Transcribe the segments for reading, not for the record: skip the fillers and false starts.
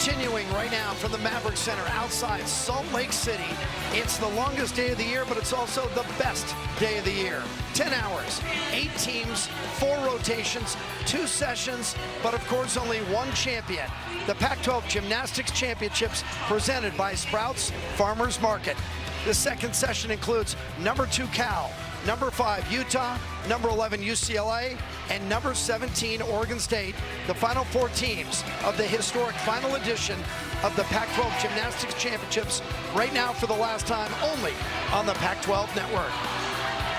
Continuing right now from the Maverik Center outside Salt Lake City. It's the longest day of the year, but it's also the best day of the year. 10 hours, 8 teams, 4 rotations, 2 sessions, but of course only one champion. The Pac-12 Gymnastics Championships presented by Sprouts Farmers Market. The second session includes number 2 Cal, number 5 Utah, number 11 UCLA, and number 17 Oregon State, the final 4 teams of the historic final edition of the Pac-12 Gymnastics Championships, right now for the last time only on the Pac-12 network.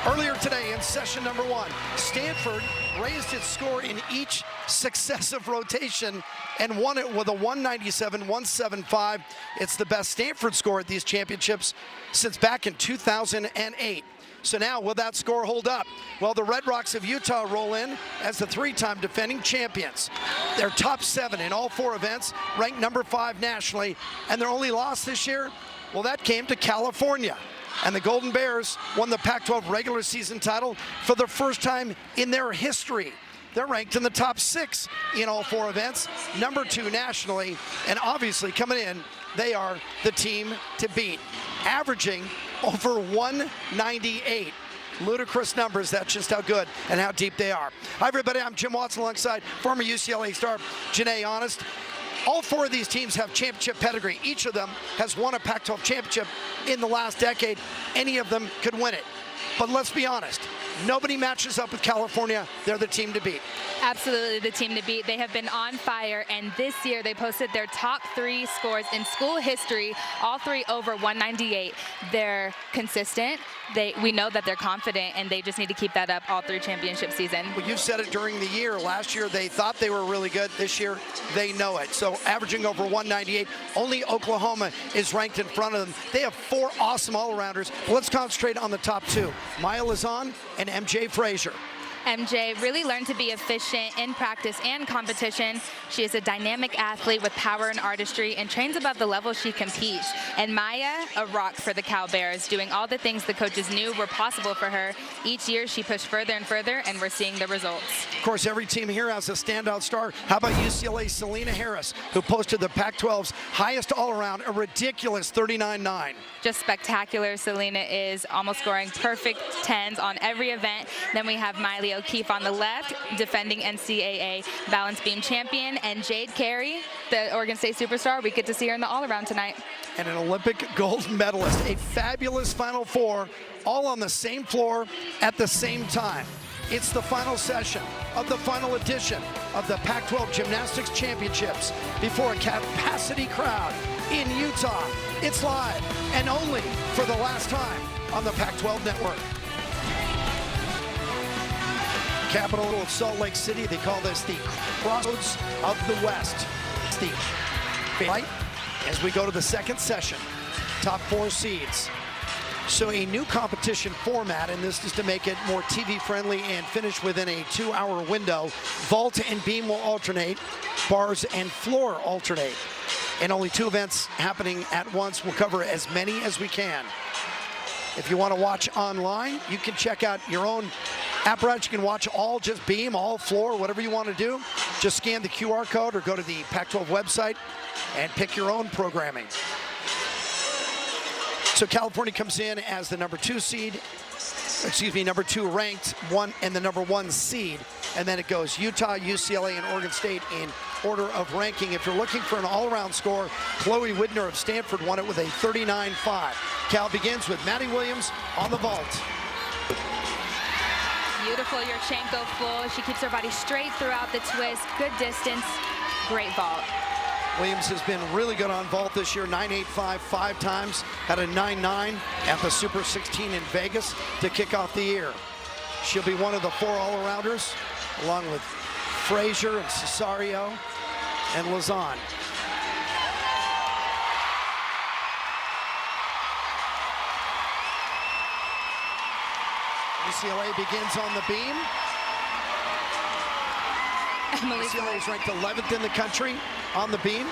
Earlier today in session number 1, Stanford raised its score in each successive rotation and won it with a 197-175. It's the best Stanford score at these championships since back in 2008. So now, will that score hold up? Well, the Red Rocks of Utah roll in as the 3-time defending champions. They're top 7 in all 4 events, ranked number 5 nationally, and their only loss this year, well, that came to California. And the Golden Bears won the Pac-12 regular season title for the first time in their history. They're ranked in the top 6 in all 4 events, number 2 nationally, and obviously coming in, they are the team to beat, averaging over 198. Ludicrous numbers. That's just how good and how deep they are. Hi, everybody. I'm Jim Watson alongside former UCLA star Janae Honest. All 4 of these teams have championship pedigree. Each of them has won a Pac-12 championship in the last decade. Any of them could win it. But let's be honest, nobody matches up with California. They're the team to beat. Absolutely the team to beat. They have been on fire, and this year they posted their top 3 scores in school history, all 3 over 198. They're consistent. We know that they're confident, and they just need to keep that up all through championship season. Well, you said it during the year. Last year they thought they were really good. This year they know it. So averaging over 198, only Oklahoma is ranked in front of them. They have 4 awesome all-arounders. Let's concentrate on the top 2, Maya Lazan and MJ Frazier. MJ really learned to be efficient in practice and competition. She is a dynamic athlete with power and artistry and trains above the level she competes. And Maya, a rock for the Cal Bears, doing all the things the coaches knew were possible for her. Each year she pushed further and further, and we're seeing the results. Of course, every team here has a standout star. How about UCLA's Selena Harris, who posted the Pac-12's highest all-around, a ridiculous 39.9. Just spectacular. Selena is almost scoring perfect 10s on every event. Then we have Miley O'Keefe on the left, defending NCAA balance beam champion, and Jade Carey, the Oregon State superstar. We get to see her in the all-around tonight. And an Olympic gold medalist, a fabulous Final 4, all on the same floor at the same time. It's the final session of the final edition of the Pac-12 Gymnastics Championships before a capacity crowd in Utah. It's live and only for the last time on the Pac-12 network. Capital of Salt Lake City, they call this the Crossroads of the West. It's the fight as we go to the second session, top 4 seeds. So a new competition format, and this is to make it more TV friendly and finish within a 2-hour window. Vault and beam will alternate, bars and floor alternate. And only 2 events happening at once. We'll cover as many as we can. If you want to watch online, you can check out your own apparatus. You can watch all, just beam, all floor, whatever you want to do. Just scan the QR code or go to the Pac-12 website and pick your own programming. So California comes in as the number 2 seed, number 2 ranked, 1 and the number 1 seed. And then it goes Utah, UCLA, and Oregon State in order of ranking. If you're looking for an all-around score, Chloe Widner of Stanford won it with a 39.5. Cal begins with Maddie Williams on the vault. Beautiful Yurchenko full. She keeps her body straight throughout the twist. Good distance, great vault. Williams has been really good on vault this year, 9.85 5 times, had a 9.9 at the Super 16 in Vegas to kick off the year. She'll be one of the 4 all-arounders, along with Frazier and Cesario and Lazan. UCLA begins on the beam. UCLA is ranked 11th in the country on the beam.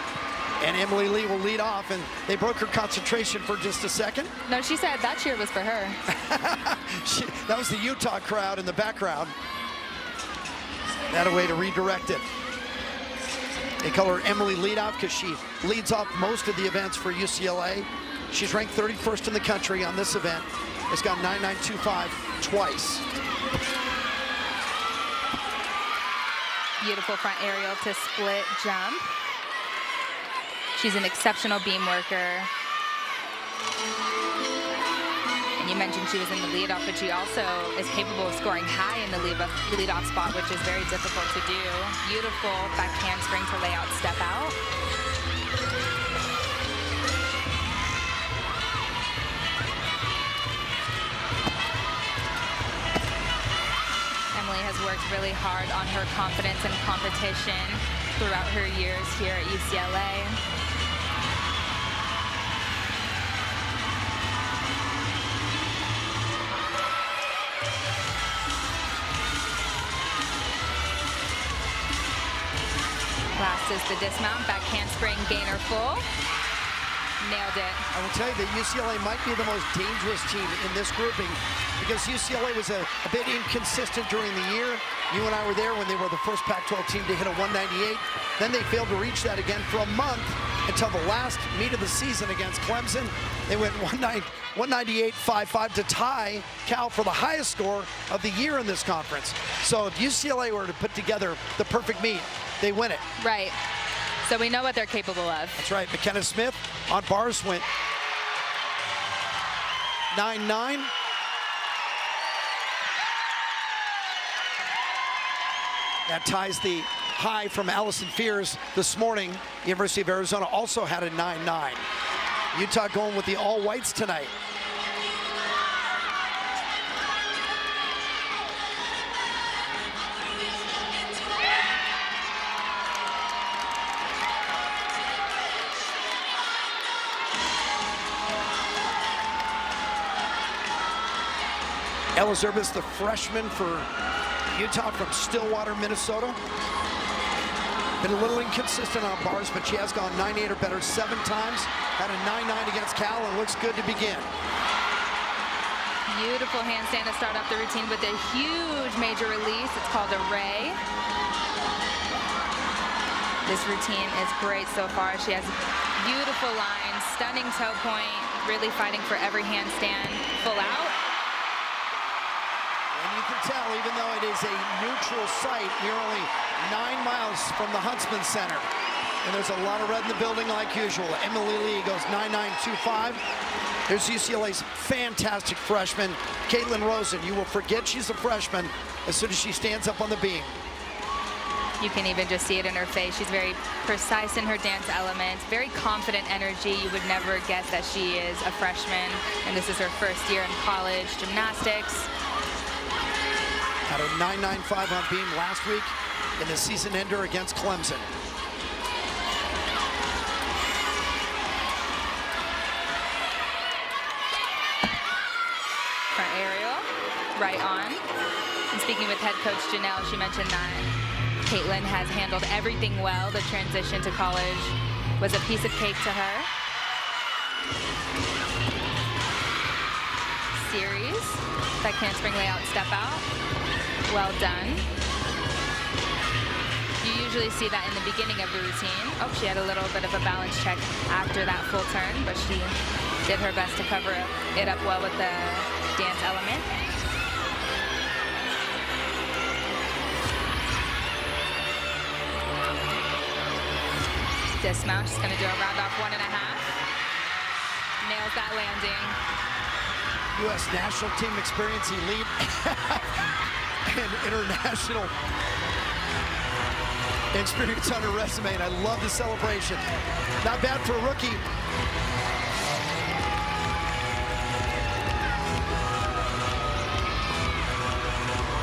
And Emily Lee will lead off, and they broke her concentration for just a second. No, she said that cheer was for her. That was the Utah crowd in the background. That a way to redirect it. They call her Emily Leadoff because she leads off most of the events for UCLA. She's ranked 31st in the country on this event. Has got 9.925 twice. Beautiful front aerial to split jump. She's an exceptional beam worker. And you mentioned she was in the leadoff, but she also is capable of scoring high in the leadoff spot, which is very difficult to do. Beautiful back handspring to lay out, step out. Emily has worked really hard on her confidence and competition throughout her years here at UCLA. Last is the dismount, back handspring, gainer full. Nailed it. I will tell you that UCLA might be the most dangerous team in this grouping because UCLA was a bit inconsistent during the year. You and I were there when they were the first Pac-12 team to hit a 198. Then they failed to reach that again for a month until the last meet of the season against Clemson. They went 198.55 to tie Cal for the highest score of the year in this conference. So if UCLA were to put together the perfect meet, they win it. Right. So we know what they're capable of. That's right. McKenna Smith on bars went 9.9. That ties the high from Allison Fears this morning. University of Arizona also had a 9.9. Utah going with the all whites tonight. Ella Zerbis, the freshman for Utah from Stillwater, Minnesota. Been a little inconsistent on bars, but she has gone 9.8 or better 7 times. Had a 9.9 against Cal and looks good to begin. Beautiful handstand to start off the routine with a huge major release. It's called a ray. This routine is great so far. She has beautiful lines, stunning toe point, really fighting for every handstand. Full out. You can tell, even though it is a neutral site, you're only 9 miles from the Huntsman Center. And there's a lot of red in the building like usual. Emily Lee goes 9.925. There's UCLA's fantastic freshman, Caitlin Rosen. You will forget she's a freshman as soon as she stands up on the beam. You can even just see it in her face. She's very precise in her dance elements, very confident energy. You would never guess that she is a freshman, and this is her first year in college gymnastics. Had a 9.95 on beam last week in the season ender against Clemson. Front aerial, right on. And speaking with head coach Janelle, she mentioned that Caitlin has handled everything well. The transition to college was a piece of cake to her. Series, back handspring layout, step out. Well done. You usually see that in the beginning of the routine. Oh, she had a little bit of a balance check after that full turn, but she did her best to cover it up well with the dance element. Dismount, she's gonna do a round off 1.5. Nails that landing. U.S. national team experience elite and international experience on her resume, and I love the celebration. Not bad for a rookie.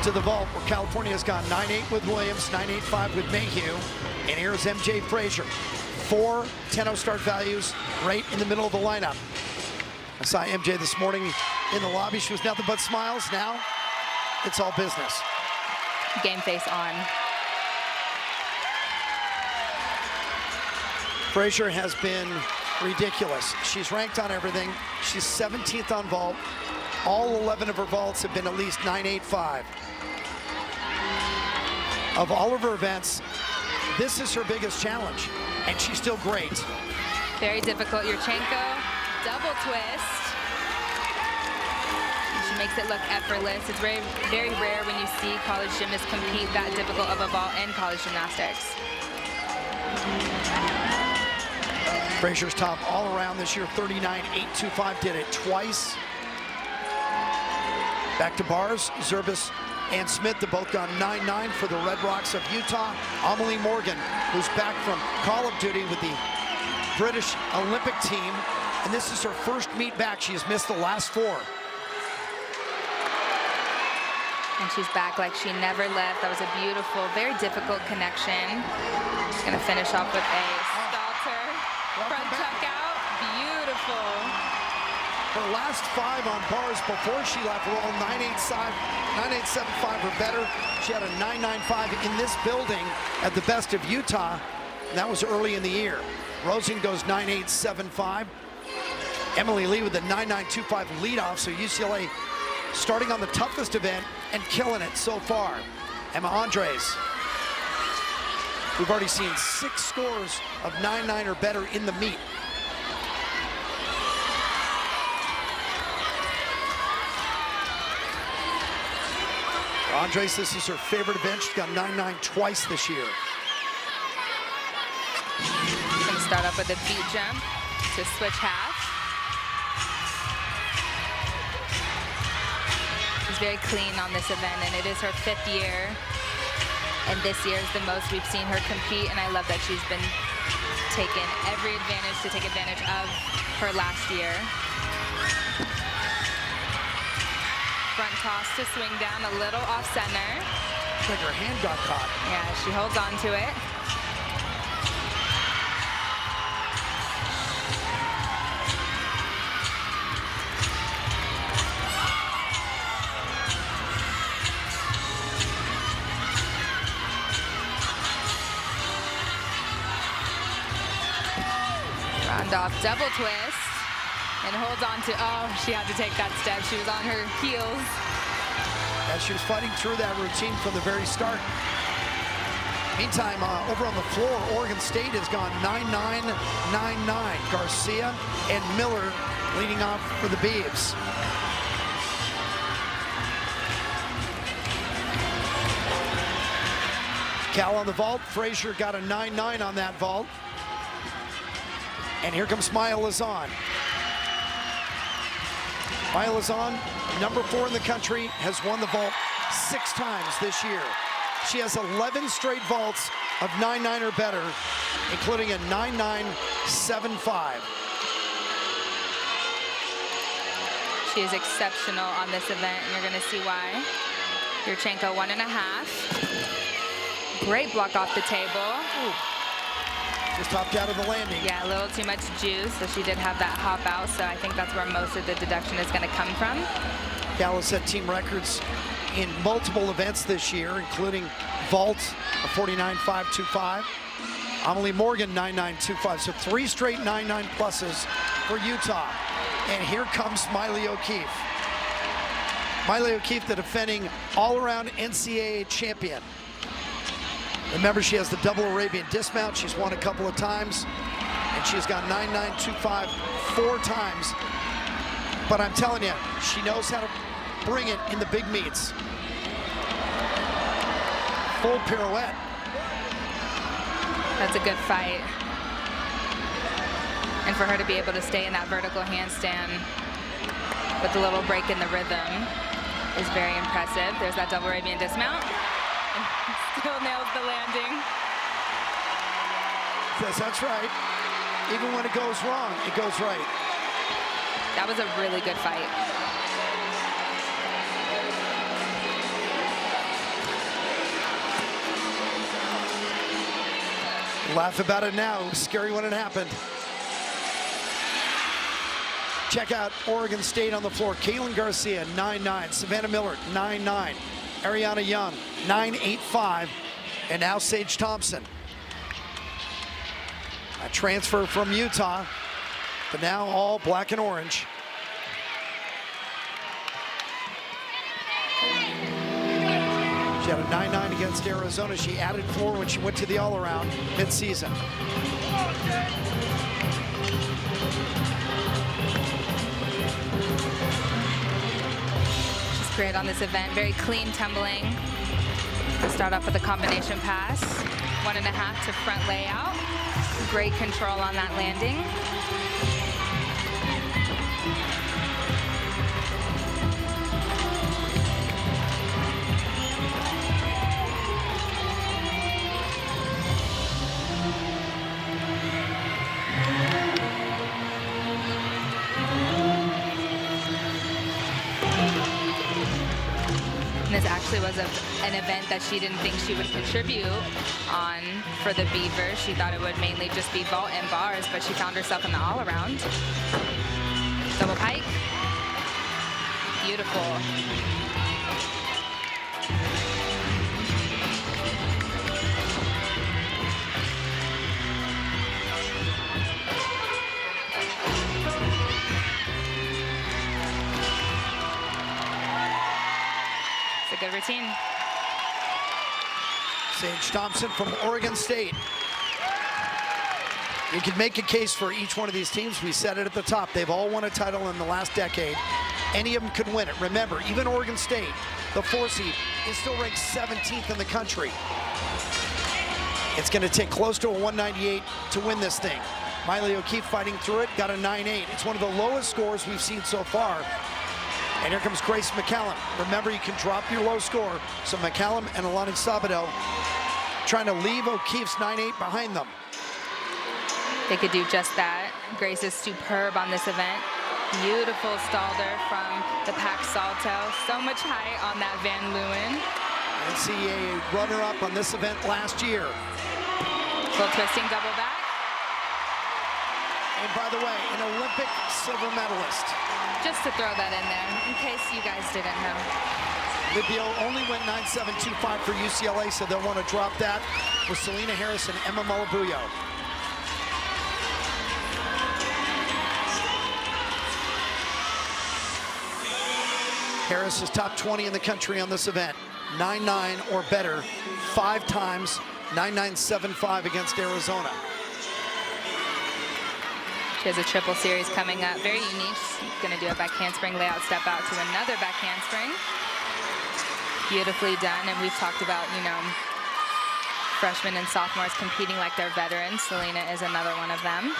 To the vault, where California has gone 9.8 with Williams, 9.85 with Mayhew, and here's MJ Frazier. 4 10-0 start values right in the middle of the lineup. I saw MJ this morning in the lobby. She was nothing but smiles. Now it's all business. Game face on. Frazier has been ridiculous. She's ranked on everything. She's 17th on vault. All 11 of her vaults have been at least 9.85. Of all of her events, This is her biggest challenge, and she's still great. Very difficult. Yurchenko, double twist. She makes it look effortless. It's very, very rare when you see college gymnasts compete that difficult of a vault in college gymnastics. Frazier's top all around this year, 39.825, did it twice. Back to bars, Zerbis and Smith have both gone 9-9 for the Red Rocks of Utah. Amelie Morgan, who's back from Call of Duty with the British Olympic team, and this is her first meet back. She has missed the last 4. And she's back like she never left. That was a beautiful, very difficult connection. She's gonna finish off with a Stalter front tuck out. Beautiful. Her last 5 on bars before she left were all 9.875 or better. She had a 9.95 in this building at the Best of Utah, and that was early in the year. Rosen goes 9.875. Emily Lee with the 9.925 leadoff, so UCLA starting on the toughest event and killing it so far. Emma Andres. We've already seen 6 scores of 9.9 or better in the meet. Andres, this is her favorite event. She's got 9.9 twice this year. Gonna start up with a beat jump to switch half. She's very clean on this event, and it is her 5th year. And this year is the most we've seen her compete, and I love that she's been taking every advantage to take advantage of her last year. Front toss to swing down a little off center. It's like her hand got caught. Yeah, she holds on to it. Round off double twist. And holds on to, oh, she had to take that step. She was on her heels. As she was fighting through that routine from the very start. Meantime, over on the floor, Oregon State has gone 9-9, 9-9. Garcia and Miller leading off for the Beavs. Cal on the vault. Frazier got a 9-9 on that vault. And here comes Maya Lazan. Maya Lazan, number 4 in the country, has won the vault 6 times this year. She has 11 straight vaults of 9.9 or better, including a 9.975. She is exceptional on this event, and you're going to see why. Yurchenko 1.5. Great block off the table. Ooh. Just hopped out of the landing. Yeah, a little too much juice, so she did have that hop out, so I think that's where most of the deduction is going to come from. Cal has set team records in multiple events this year, including vault, a 49.525. Amelie Morgan, 9.925, so 3 straight 9.9 pluses for Utah. And here comes Miley O'Keefe. Miley O'Keefe, the defending all-around NCAA champion. Remember, she has the double Arabian dismount. She's won a couple of times, and she's got 9.925 4 times. But I'm telling you, she knows how to bring it in the big meets. Full pirouette. That's a good fight. And for her to be able to stay in that vertical handstand with a little break in the rhythm is very impressive. There's that double Arabian dismount. Still nails the landing. Yes, that's right. Even when it goes wrong, it goes right. That was a really good fight. Laugh about it now. It was scary when it happened. Check out Oregon State on the floor. Kaylin Garcia, 9.9. Savannah Miller, 9.9. Ariana Young, 9.85. And now Sage Thompson. A transfer from Utah, but now all black and orange. She had a 9-9 against Arizona. She added 4 when she went to the all-around mid-season. She's great on this event. Very clean tumbling. Start off with a combination pass. 1.5 to front layout. Great control on that landing. And this actually was an event that she didn't think she would contribute on for the Beavers. She thought it would mainly just be vault and bars, but she found herself in the all-around. Double pike. Beautiful. Good routine. Sage Thompson from Oregon State. You can make a case for each one of these teams. We said it at the top. They've all won a title in the last decade. Any of them could win it. Remember, even Oregon State, the 4 seed, is still ranked 17th in the country. It's going to take close to a 198 to win this thing. Miley O'Keefe fighting through it, got a 9-8. It's one of the lowest scores we've seen so far. And here comes Grace McCallum. Remember, you can drop your low score. So McCallum and Alani Sabato trying to leave O'Keefe's 9-8 behind them. They could do just that. Grace is superb on this event. Beautiful stalder from the Pac Salto. So much height on that Van Leeuwen. NCAA runner-up on this event last year. Full twisting double back. And by the way, an Olympic silver medalist. Just to throw that in there, in case you guys didn't know. Libio only went 9.725 for UCLA, so they'll want to drop that with Selena Harris and Emma Malabuyo. Harris is top 20 in the country on this event. 9-9 or better, 5 times, 9.975 against Arizona. She has a triple series coming up. Very unique. She's going to do a back handspring layout, step out to another back handspring. Beautifully done. And we've talked about, you know, freshmen and sophomores competing like they're veterans. Selena is another one of them.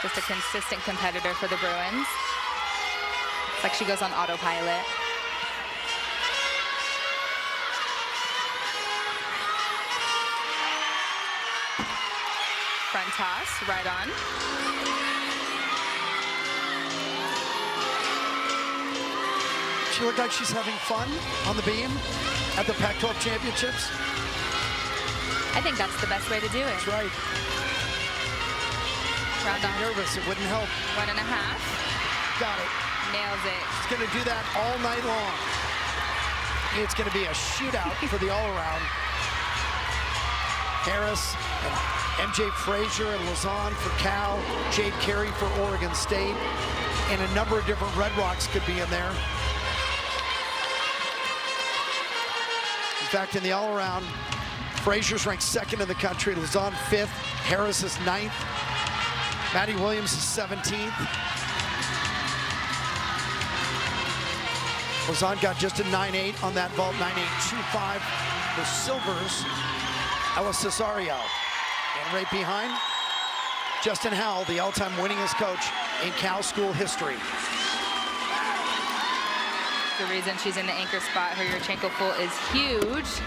Just a consistent competitor for the Bruins. It's like she goes on autopilot. Front toss, right on. She looked like she's having fun on the beam at the Pac-12 championships. I think that's the best way to do it. That's right. Round off. Nervous, it wouldn't help. 1.5. Got it. Nails it. She's gonna do that all night long. It's gonna be a shootout for the all-around. Harris and MJ Frazier and Lazan for Cal, Jade Carey for Oregon State, and a number of different Red Rocks could be in there. In fact, in the all-around, Frazier's ranked 2nd in the country, Lazan 5th, Harris is 9th, Maddie Williams is 17th. Lazan got just a 9.8 on that vault, 9.825. The silvers, Ella Cesario. And right behind, Justin Howell, the all-time winningest coach in Cal school history. The reason she's in the anchor spot, her Yurchenko full is huge.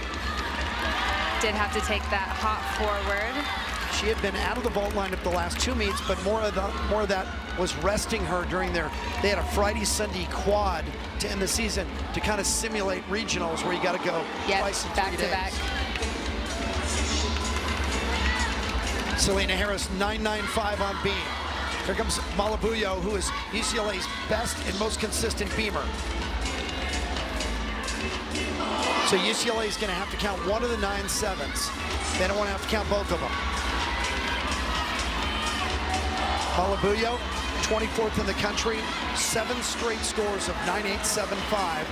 Did have to take that hop forward. She had been out of the vault lineup the last 2 meets, but more of that was resting her during they had a Friday, Sunday quad to end the season to kind of simulate regionals where you got to go twice in 3 days. Back to back. Selena Harris, 9.95 on beam. Here comes Malabuyo, who is UCLA's best and most consistent beamer. So UCLA is going to have to count one of the 9.7s. They don't want to have to count both of them. Malabuyo, 24th in the country, 7 straight scores of 9.875.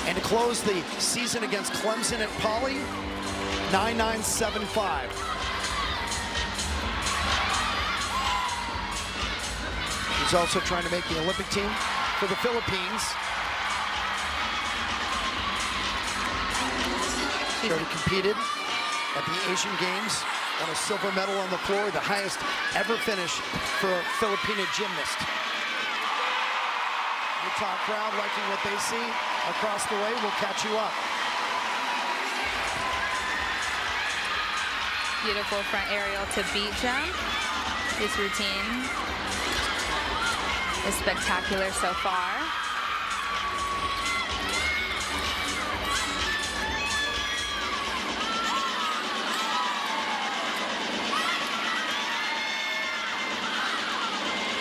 And to close the season against Clemson at Poly, 9.975. He's also trying to make the Olympic team for the Philippines. She already competed at the Asian Games, won a silver medal on the floor, the highest ever finish for a Filipina gymnast. Utah crowd liking what they see across the way. We'll catch you up. Beautiful front aerial to beat jump. This routine is spectacular so far.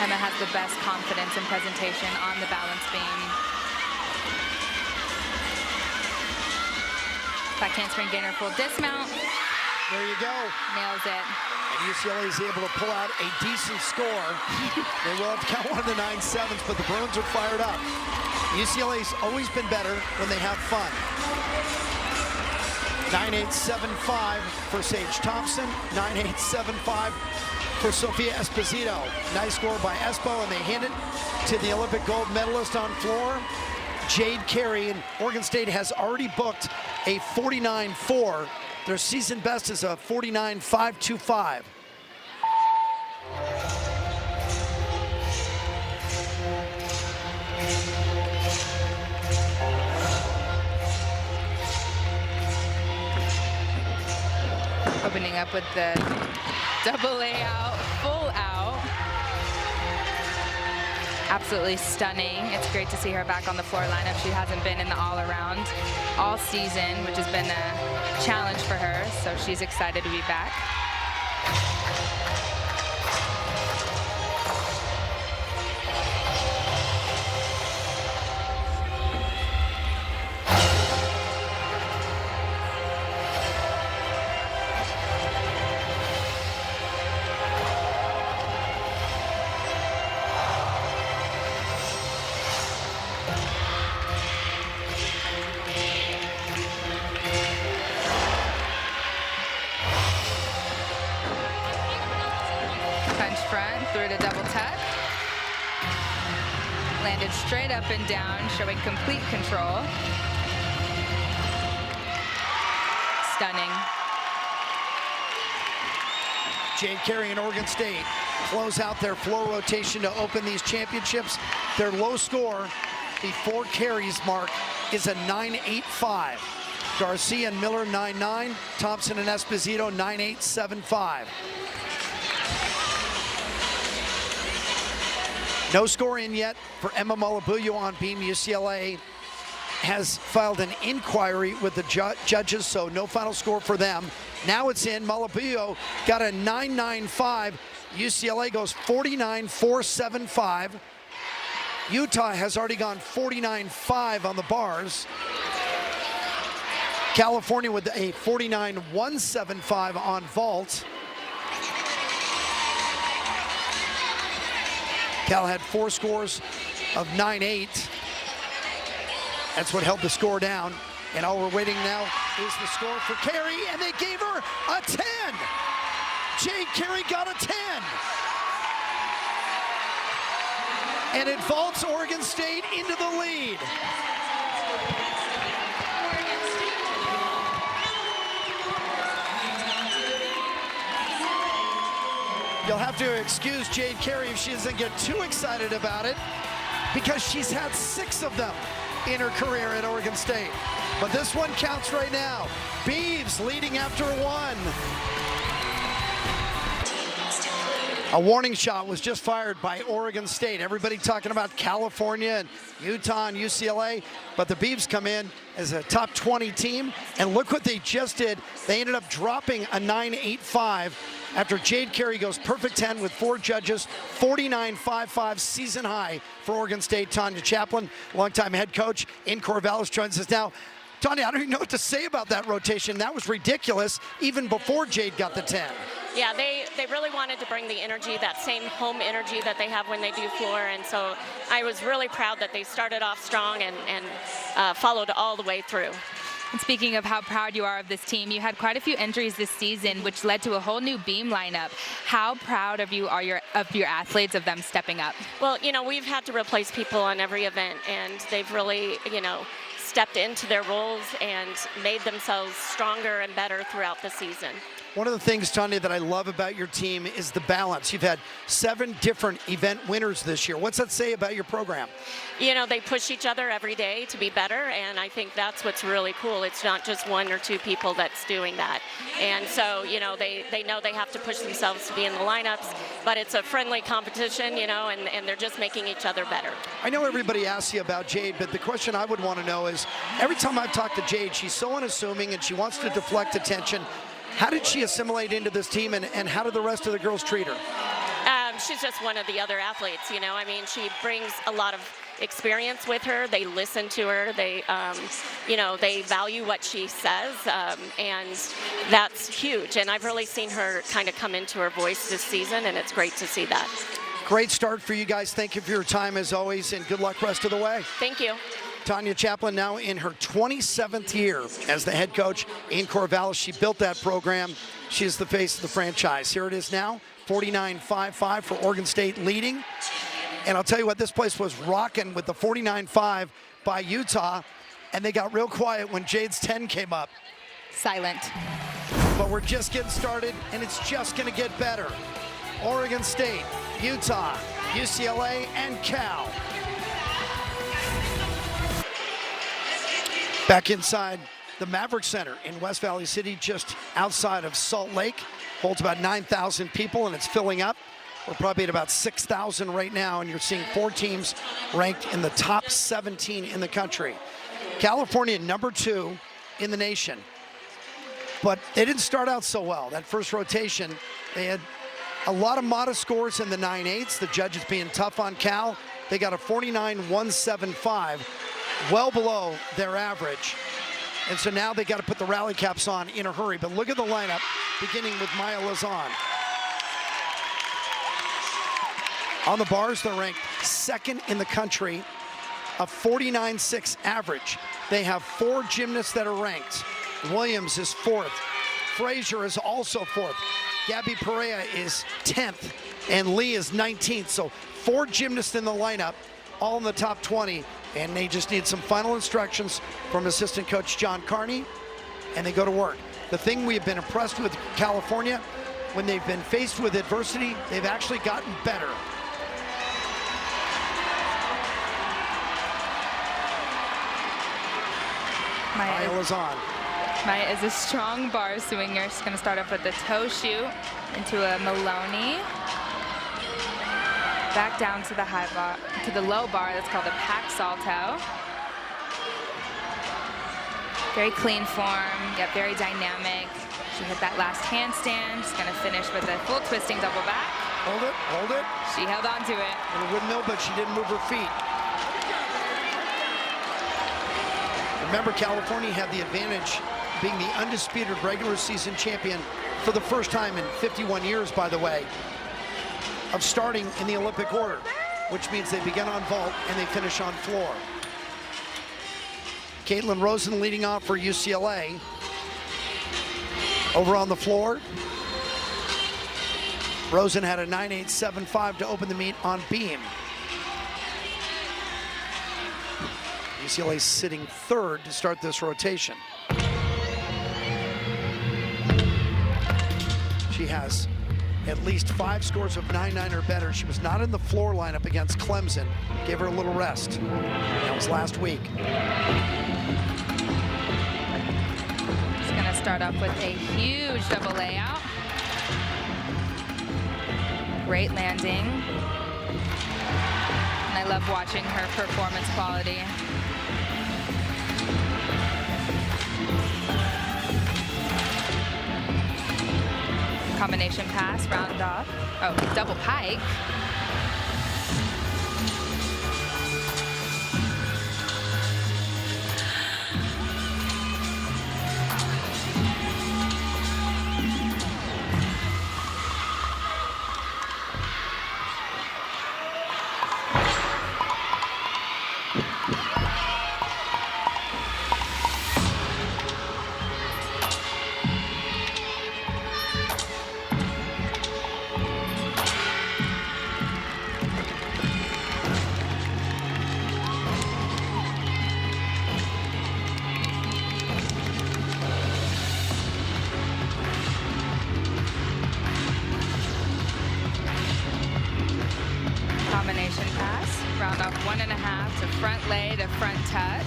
Emma has the best confidence and presentation on the balance beam. Back handspring gainer full dismount. There you go. Nails it. And UCLA is able to pull out a decent score. They will have to count one of the 9.7s, but the Bruins are fired up. UCLA's always been better when they have fun. 9.875 for Sage Thompson, 9.875 for Sofia Esposito. Nice score by Espo, and they hand it to the Olympic gold medalist on floor, Jade Carey. And Oregon State has already booked a 49.4. Their season best is a 49.525. Opening up with the double layout, full out. Absolutely stunning. It's great to see her back on the floor lineup. She hasn't been in the all-around all season, which has been a challenge for her, so she's excited to be back. Through to double tuck. Landed straight up and down, showing complete control. Stunning. Jade Carey and Oregon State close out their floor rotation to open these championships. Their low score, the 4 carries mark, is a 9.85. Garcia and Miller 9.9. Thompson and Esposito 9.875. No score in yet for Emma Malabuyo on beam. UCLA has filed an inquiry with the judges, so no final score for them. Now it's in. Malabuyo got a 9.95. UCLA goes 49.475. Utah has already gone 49.5 on the bars. California with a 49.175 on vault. Cal had 4 scores of 9.8. That's what held the score down. And all we're waiting now is the score for Carey, and they gave her a 10. Jade Carey got a 10. And it vaults Oregon State into the lead. You'll have to excuse Jade Carey if she doesn't get too excited about it, because she's had 6 of them in her career at Oregon State. But this one counts right now. Beeves leading after 1. A warning shot was just fired by Oregon State. Everybody talking about California and Utah and UCLA, but the Beavs come in as a top 20 team, and look what they just did. They ended up dropping a 9.85 after Jade Carey goes perfect 10 with 4 judges, 49.55 season high for Oregon State. Tanya Chaplin, longtime head coach in Corvallis, joins us now. Tanya, I don't even know what to say about that rotation. That was ridiculous, even before Jade got the 10. Yeah, they really wanted to bring the energy, that same home energy that they have when they do floor, and so I was really proud that they started off strong and followed all the way through. And speaking of how proud you are of this team, you had quite a few injuries this season, which led to a whole new beam lineup. How proud of you are your athletes of them stepping up? Well, you know, we've had to replace people on every event, and they've really, you know, stepped into their roles and made themselves stronger and better throughout the season. One of the things, Tanya, that I love about your team is the balance. You've had 7 different event winners this year. What's that say about your program? You know, they push each other every day to be better, and I think that's what's really cool. It's not just 1 or 2 people that's doing that. And so, you know, they know they have to push themselves to be in the lineups, but it's a friendly competition, you know, and they're just making each other better. I know everybody asks you about Jade, but the question I would want to know is, every time I've talked to Jade, she's so unassuming and she wants to deflect attention. How did she assimilate into this team, and how did the rest of the girls treat her? She's just one of the other athletes, you know. I mean, she brings a lot of experience with her. They listen to her. They, you know, they value what she says, and that's huge. And I've really seen her kind of come into her voice this season, and it's great to see that. Great start for you guys. Thank you for your time as always, and good luck rest of the way. Thank you. Tanya Chaplin now in her 27th year as the head coach in Corvallis. She built that program. She is the face of the franchise. Here it is now, 49.55 for Oregon State leading. And I'll tell you what, this place was rocking with the 49.5 by Utah, and they got real quiet when Jade's 10 came up. Silent. But we're just getting started, and it's just going to get better. Oregon State, Utah, UCLA, and Cal. Back inside the Maverik Center in West Valley City, just outside of Salt Lake. Holds about 9,000 people, and it's filling up. We're probably at about 6,000 right now, and you're seeing 4 teams ranked in the top 17 in the country. California, number 2 in the nation. But they didn't start out so well. That first rotation, they had a lot of modest scores in the 9/8. The judges being tough on Cal. They got a 49.175. Well below their average. And so now they got to put the rally caps on in a hurry. But look at the lineup, beginning with Maya Lazan. On the bars, they're ranked 2nd in the country, a 49.6 average. They have 4 gymnasts that are ranked. Williams is 4th. Frazier is also 4th. Gabby Perea is 10th, and Lee is 19th. So 4 gymnasts in the lineup, all in the top 20. And they just need some final instructions from assistant coach John Carney, and they go to work. The thing we've been impressed with California, when they've been faced with adversity, they've actually gotten better. Maya Lazan. Maya is a strong bar swinger. She's going to start off with a toe shoot into a Maloney. Back down to the high bar, to the low bar. That's called a pack salto. Very clean form, yet very dynamic. She hit that last handstand. She's going to finish with a full twisting double back. Hold it, hold it. She held on to it. Little windmill, but she didn't move her feet. Remember, California had the advantage being the undisputed regular season champion for the first time in 51 years, by the way, of starting in the Olympic order, which means they begin on vault and they finish on floor. Caitlin Rosen leading off for UCLA. Over on the floor, Rosen had a 9.875 to open the meet on beam. UCLA sitting 3rd to start this rotation. She has at least 5 scores of 9.9 or better. She was not in the floor lineup against Clemson. Gave her a little rest. That was last week. She's going to start off with a huge double layout. Great landing. And I love watching her performance quality. Combination pass, round off. Oh, double pike. front lay to front tuck.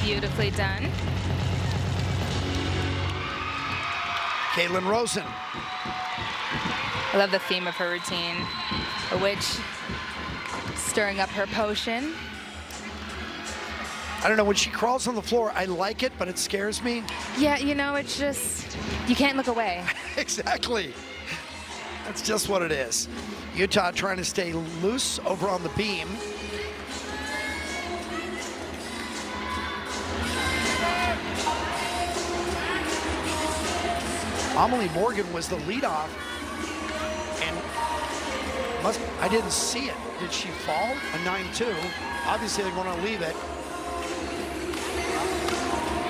Beautifully done. Caitlin Rosen. I love the theme of her routine. A witch stirring up her potion. I don't know, when she crawls on the floor, I like it, but it scares me. Yeah, you know, it's just, you can't look away. Exactly. That's just what it is. Utah trying to stay loose over on the beam. Amelie Morgan was the leadoff, and I didn't see it. Did she fall? A 9-2. Obviously, they're going to leave it.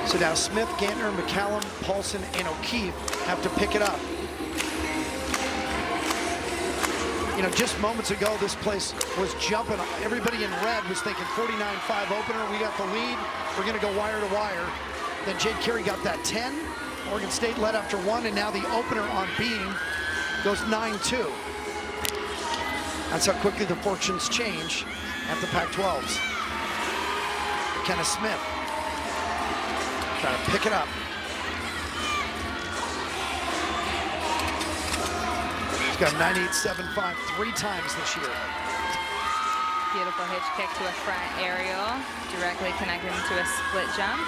So now Smith, Gantner, McCallum, Paulson, and O'Keefe have to pick it up. You know, just moments ago, this place was jumping. Everybody in red was thinking 49-5 opener. We got the lead. We're going to go wire to wire. Then Jade Carey got that 10. Oregon State led after 1, and now the opener on beam goes 9-2. That's how quickly the fortunes change at the Pac-12s. McKenna Smith trying to pick it up. She's got 98.75 3 times this year. Beautiful hitch kick to a front aerial, directly connecting to a split jump.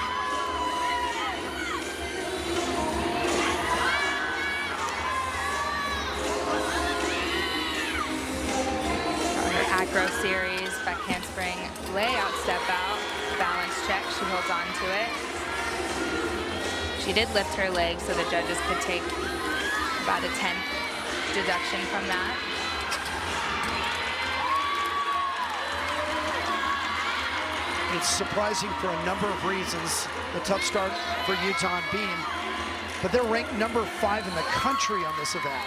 Acro series, back handspring, layout step out, balance check, she holds on to it. She did lift her leg so the judges could take about a 10th deduction from that. It's surprising for a number of reasons, the tough start for Utah on beam, but they're ranked number 5 in the country on this event.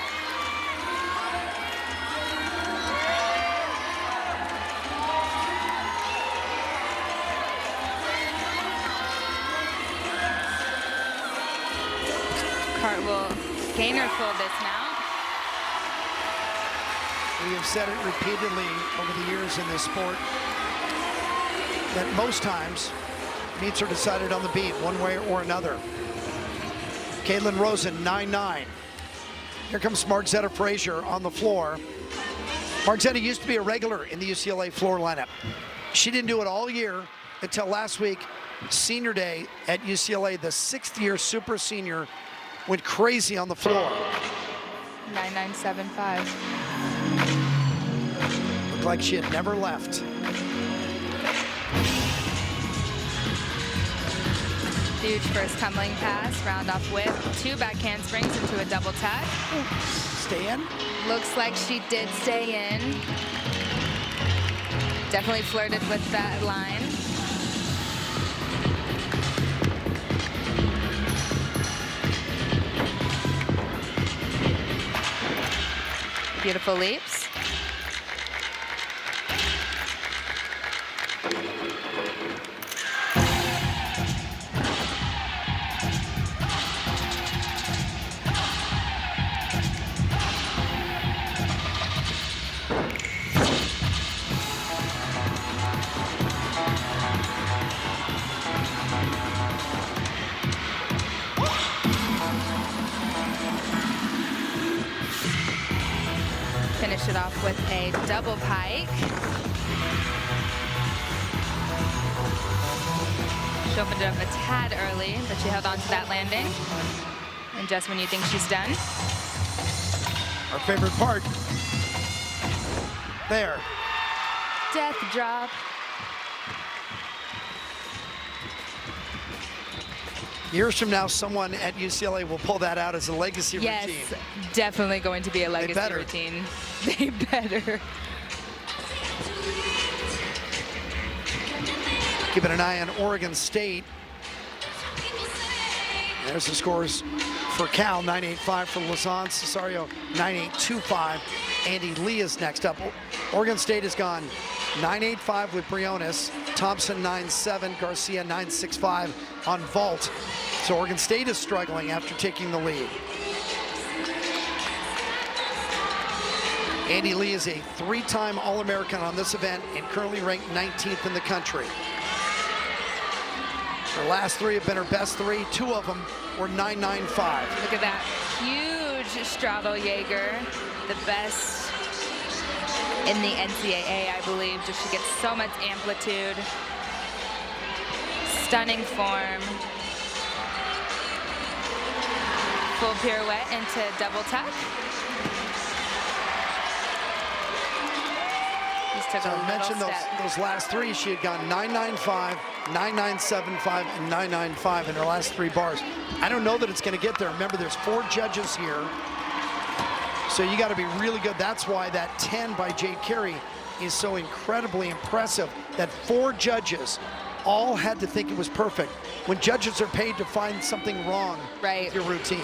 Cartwheel gainer full this now. We have said it repeatedly over the years in this sport that most times meets are decided on the beam, one way or another. Caitlin Rosen, 9-9. Here comes Margzetta Frazier on the floor. Margzetta used to be a regular in the UCLA floor lineup. She didn't do it all year until last week, senior day at UCLA. The 6th-year super senior went crazy on the floor. 9975. Looked like she had never left. Huge first tumbling pass, round off whip, 2 back handsprings into a double tuck. Stay in? Looks like she did stay in. Definitely flirted with that line. Beautiful leaps. Finish it off with a double pike. She opened it up a tad early, but she held on to that landing. And just when you think she's done. Our favorite part. There. Death drop. Years from now, someone at UCLA will pull that out as a legacy routine. Yes, definitely going to be a legacy routine. They better. Keeping an eye on Oregon State. There's the scores for Cal, 9.85 for Lausanne. Cesario, 9.825. Andy Lee is next up. Oregon State has gone 9.85 with Briones. Thompson, 9.7. Garcia, 9.65 on vault. So Oregon State is struggling after taking the lead. Andy Lee is a 3-time All-American on this event and currently ranked 19th in the country. Her last 3 have been her best 3. 2 of them were 9.95. Look at that huge straddle Jaeger, the best in the NCAA, I believe. Just she gets so much amplitude. Stunning form. Full pirouette into double tuck. Just took So a I mentioned little step. those last 3. She had gone 9.95, 9.975, and 9.95 in her last 3 bars. I don't know that it's going to get there. Remember, there's 4 judges here, so you got to be really good. That's why that 10 by Jade Carey is so incredibly impressive. That 4 judges all had to think it was perfect. When judges are paid to find something wrong with your routine.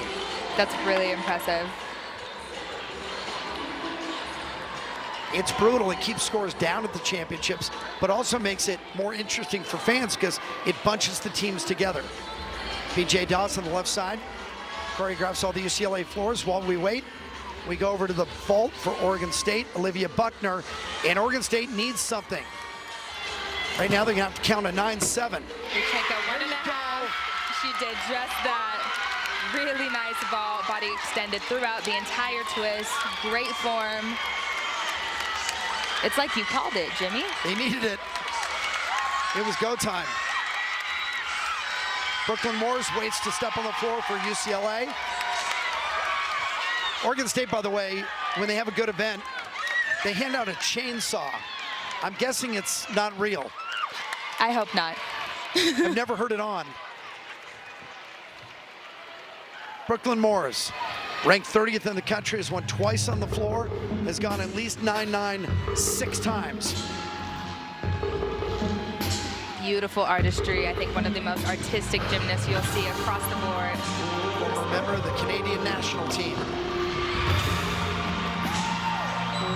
That's really impressive. It's brutal. It keeps scores down at the championships, but also makes it more interesting for fans because it bunches the teams together. BJ Doss on the left side choreographs all the UCLA floors. While we wait, we go over to the vault for Oregon State, Olivia Buckner, and Oregon State needs something. Right now they're gonna have to count a 9-7. Yurchenko 1.5. She did just that. Really nice body extended throughout the entire twist. Great form. It's like you called it, Jimmy. They needed it. It was go time. Brooklyn Moores waits to step on the floor for UCLA. Oregon State, by the way, when they have a good event, they hand out a chainsaw. I'm guessing it's not real. I hope not. I've never heard it on. Brooklyn Moores, ranked 30th in the country, has won twice on the floor, has gone at least 9-9 6 times. Beautiful artistry. I think one of the most artistic gymnasts you'll see across the board. Member of the Canadian national team.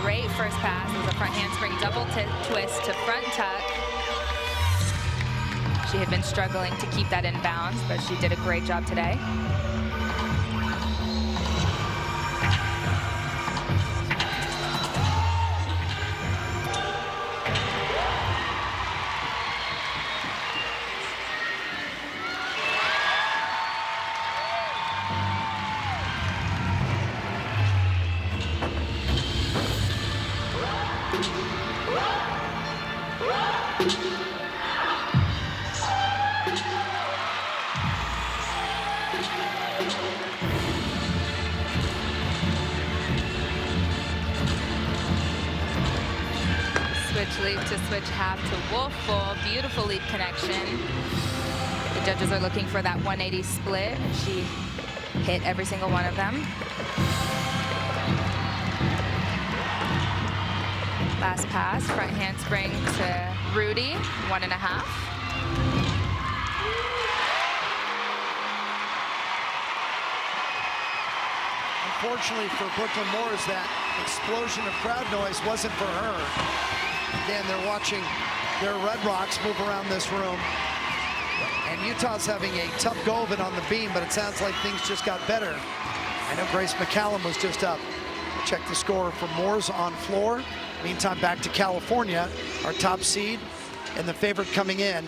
Great first pass. It was a front handspring double twist to front tuck. She had been struggling to keep that in bounds, but she did a great job today. Switch leap to switch half to wolf full. Beautiful leap connection. The judges are looking for that 180 split. She hit every single one of them. Last pass, front handspring to Rudy, 1.5. Unfortunately for Brooklyn Moores, that explosion of crowd noise wasn't for her. Again, they're watching their Red Rocks move around this room. And Utah's having a tough go of it on the beam, but it sounds like things just got better. I know Grace McCallum was just up. Check the score for Moores on floor. Meantime, back to California, our top seed, and the favorite coming in.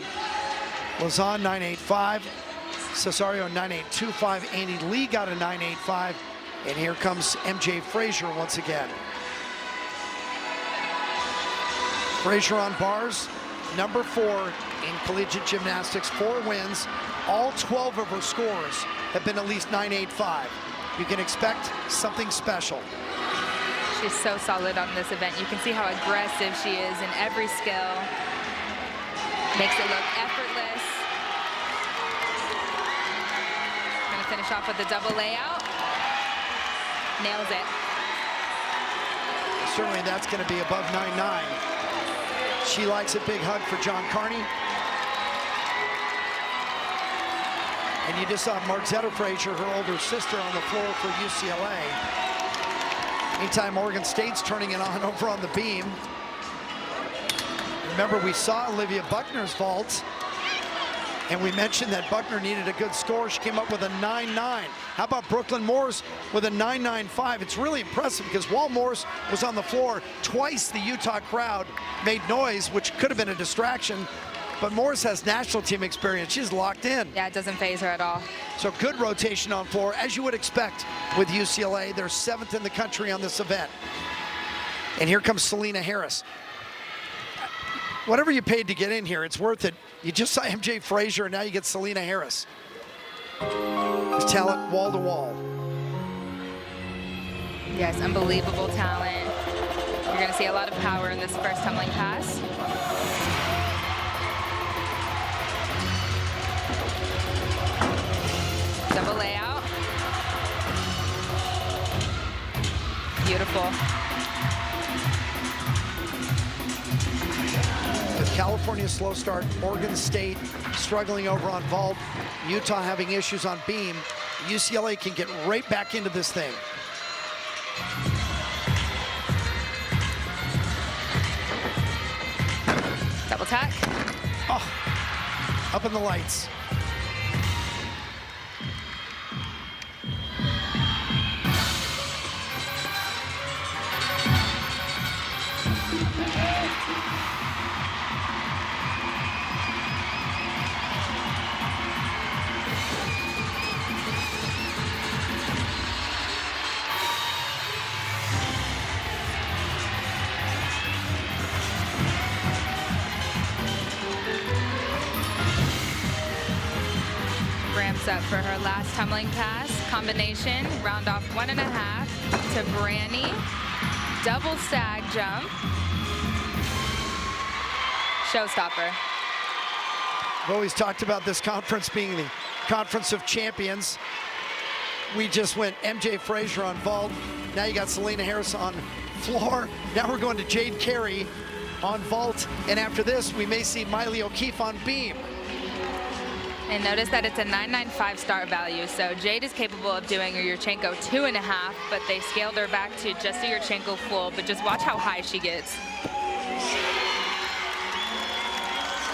Lausanne 9.85, Cesario 9.825, Andy Lee got a 9.85, and here comes MJ Frazier once again. Frazier on bars, number 4 in collegiate gymnastics, 4 wins. All 12 of her scores have been at least 9.85. You can expect something special. She's so solid on this event. You can see how aggressive she is in every skill. Makes it look effortless. Gonna finish off with the double layout. Nails it. Certainly that's gonna be above 9.9. She likes a big hug for John Carney. And you just saw Marzetta Frazier, her older sister, on the floor for UCLA. Anytime Oregon State's turning it on over on the beam. Remember, we saw Olivia Buckner's vault. And we mentioned that Buckner needed a good score. She came up with a 9.9. How about Brooklyn Morse with a 9.95? It's really impressive because while Morse was on the floor, twice the Utah crowd made noise, which could have been a distraction. But Morse has national team experience. She's locked in. Yeah, it doesn't phase her at all. So good rotation on floor, as you would expect with UCLA. They're 7th in the country on this event. And here comes Selena Harris. Whatever you paid to get in here, it's worth it. You just saw MJ Frazier, and now you get Selena Harris. There's talent wall to wall. Yes, unbelievable talent. You're going to see a lot of power in this first tumbling pass. Double layout. Beautiful. With California slow start, Oregon State struggling over on vault, Utah having issues on beam, UCLA can get right back into this thing. Double tack. Oh, up in the lights. Ramps up for her last tumbling pass. Combination, round off 1.5 to Branny. Double stag jump. Showstopper. I've always talked about this conference being the conference of champions. We just went MJ Frazier on vault. Now you got Selena Harris on floor. Now we're going to Jade Carey on vault. And after this, we may see Miley O'Keefe on beam. And notice that it's a 9.95 start value, so Jade is capable of doing a Yurchenko 2.5, but they scaled her back to just a Yurchenko full, but just watch how high she gets.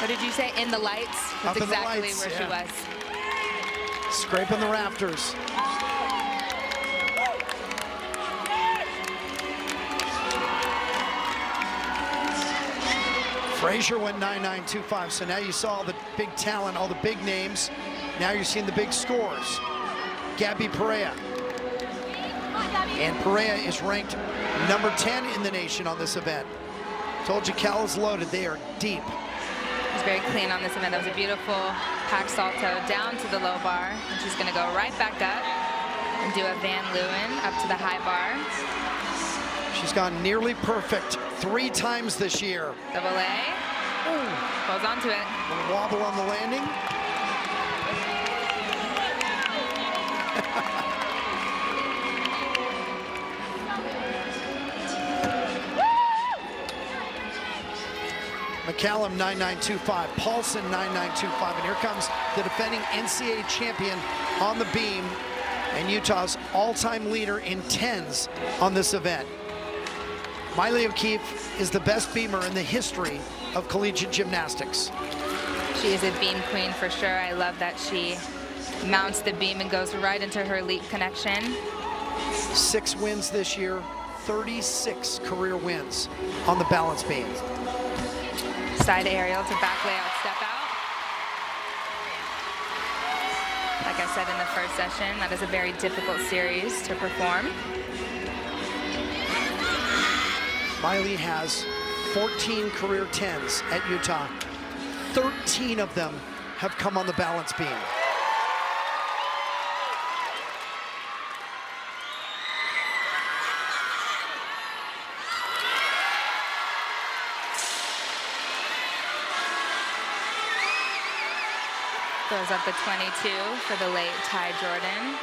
What did you say? In the lights? That's Up in the exactly lights, where yeah. she was. Scraping the rafters. Frazier went 9.925, so now you saw all the big talent, all the big names. Now you're seeing the big scores. Gabby Perea. And Perea is ranked number 10 in the nation on this event. Told you Cal is loaded. They are deep. She's very clean on this event. That was a beautiful pack salto down to the low bar. And she's going to go right back up and do a Van Leeuwen up to the high bar. She's gone nearly perfect 3 times this year. Double A. Holds on to it. A wobble on the landing. McCallum 9.925, Paulson 9.925, and here comes the defending NCAA champion on the beam and Utah's all-time leader in 10s on this event. Miley O'Keefe is the best beamer in the history of collegiate gymnastics. She is a beam queen for sure. I love that she mounts the beam and goes right into her leap connection. 6 wins this year, 36 career wins on the balance beam. Side aerial to back layout step out. Like I said in the first session, that is a very difficult series to perform. Miley has 14 career 10s at Utah. 13 of them have come on the balance beam. Throws up the 22 for the late Ty Jordan.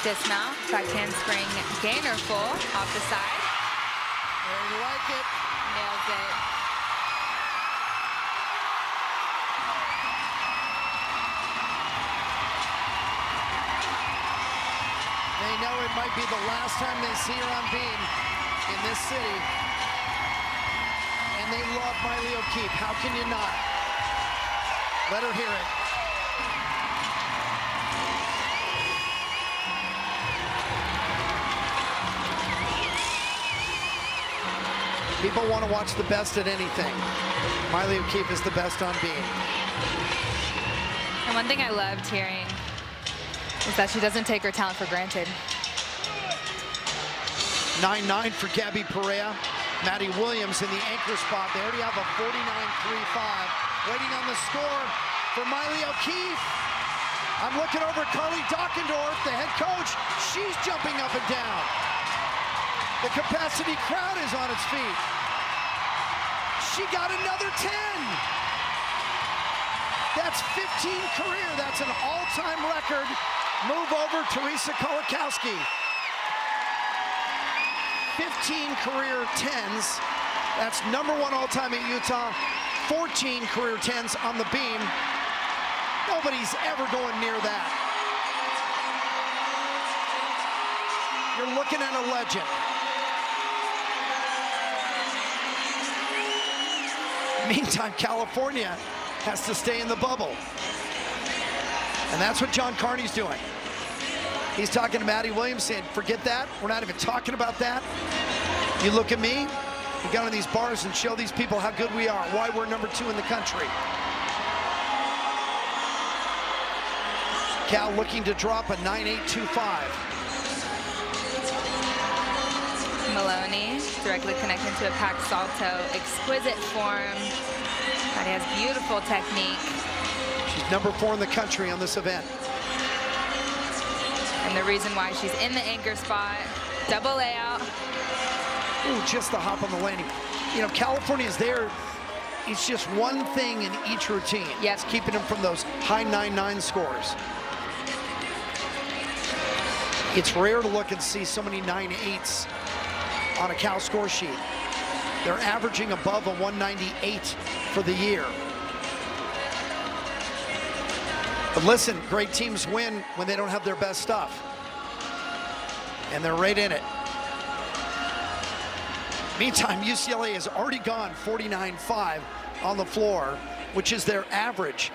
Dismount, back handspring gainer full off the side. There you like it. Nails it. They know it might be the last time they see her on beam in this city. they love Maverik O'Keefe. How can you not? Let her hear it. People want to watch the best at anything. Maverik O'Keefe is the best on beam. And one thing I loved hearing is that she doesn't take her talent for granted. 9-9 for Gabby Perea. Maddie Williams in the anchor spot. They already have a 49-3-5. Waiting on the score for Maverik O'Keefe. I'm looking over at Carly Dockendorf, the head coach. She's jumping up and down. The capacity crowd is on its feet. She got another 10. That's 15 career. That's an all-time record. Move over, Teresa Kolakowski. 15 career 10s. That's #1 all-time at Utah. 14 career 10s on the beam. Nobody's ever going near that. You're looking at a legend. Meantime, California has to stay in the bubble. And that's what John Carney's doing. He's talking to Maddie Williams saying, forget that. We're not even talking about that. You look at me, we go to these bars and show these people how good we are, why we're #2 in the country. Cal looking to drop a 9.825. Maloney directly connecting to a packed salto. Exquisite form. Maddie has beautiful technique. She's #4 in the country on this event. And the reason why she's in the anchor spot. Double layout. Ooh, just the hop on the landing. You know, California's there. It's just one thing in each routine. Yep. It's keeping them from those high 9-9 scores. It's rare to look and see so many 9.8s on a Cal score sheet. They're averaging above a 198 for the year. But listen, great teams win when they don't have their best stuff. And they're right in it. Meantime, UCLA has already gone 49-5 on the floor, which is their average.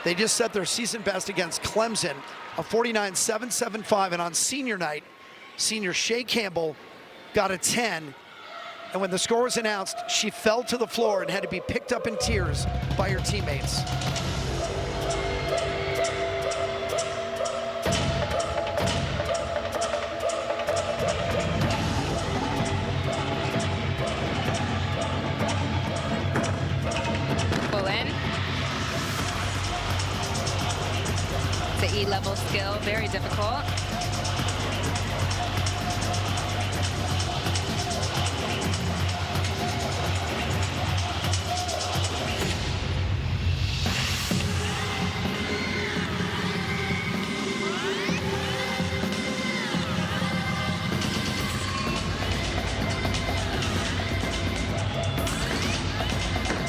They just set their season best against Clemson, a 49-7-7-5. And on senior night, senior Shea Campbell got a 10. And when the score was announced, she fell to the floor and had to be picked up in tears by her teammates. Pull in. It's an E-level skill, very difficult.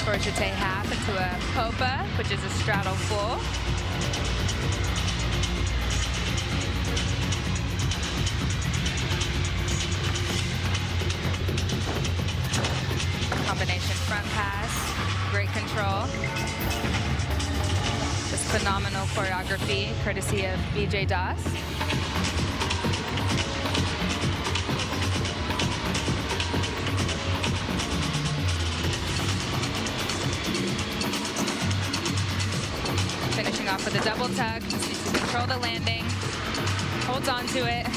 Crochet half into a popa, which is a straddle full. Combination front pass, great control. Just phenomenal choreography, courtesy of BJ Doss. Finishing off with a double tuck, just needs to control the landing, holds on to it.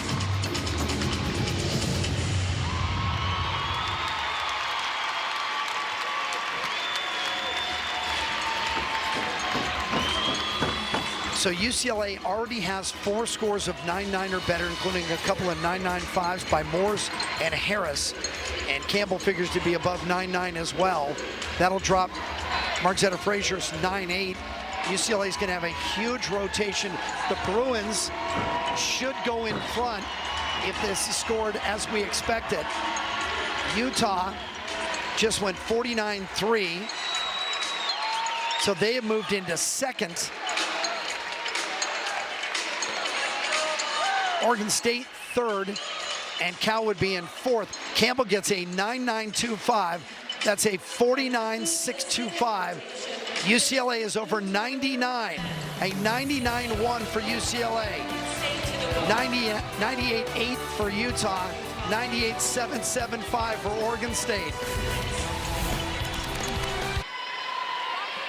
So UCLA already has 4 scores of 9-9 or better, including a couple of 9.95s by Morse and Harris. And Campbell figures to be above 9.9 as well. That'll drop Margzetta Frazier's 9.8. UCLA is going to have a huge rotation. The Bruins should go in front if this is scored as we expected. Utah just went 49-3. So they have moved into second. Oregon State third, and Cal would be in fourth. Campbell gets a 9.925. That's a 49.625. UCLA is over 99. A 99.1 for UCLA. 98.8 for Utah. 98.775 for Oregon State.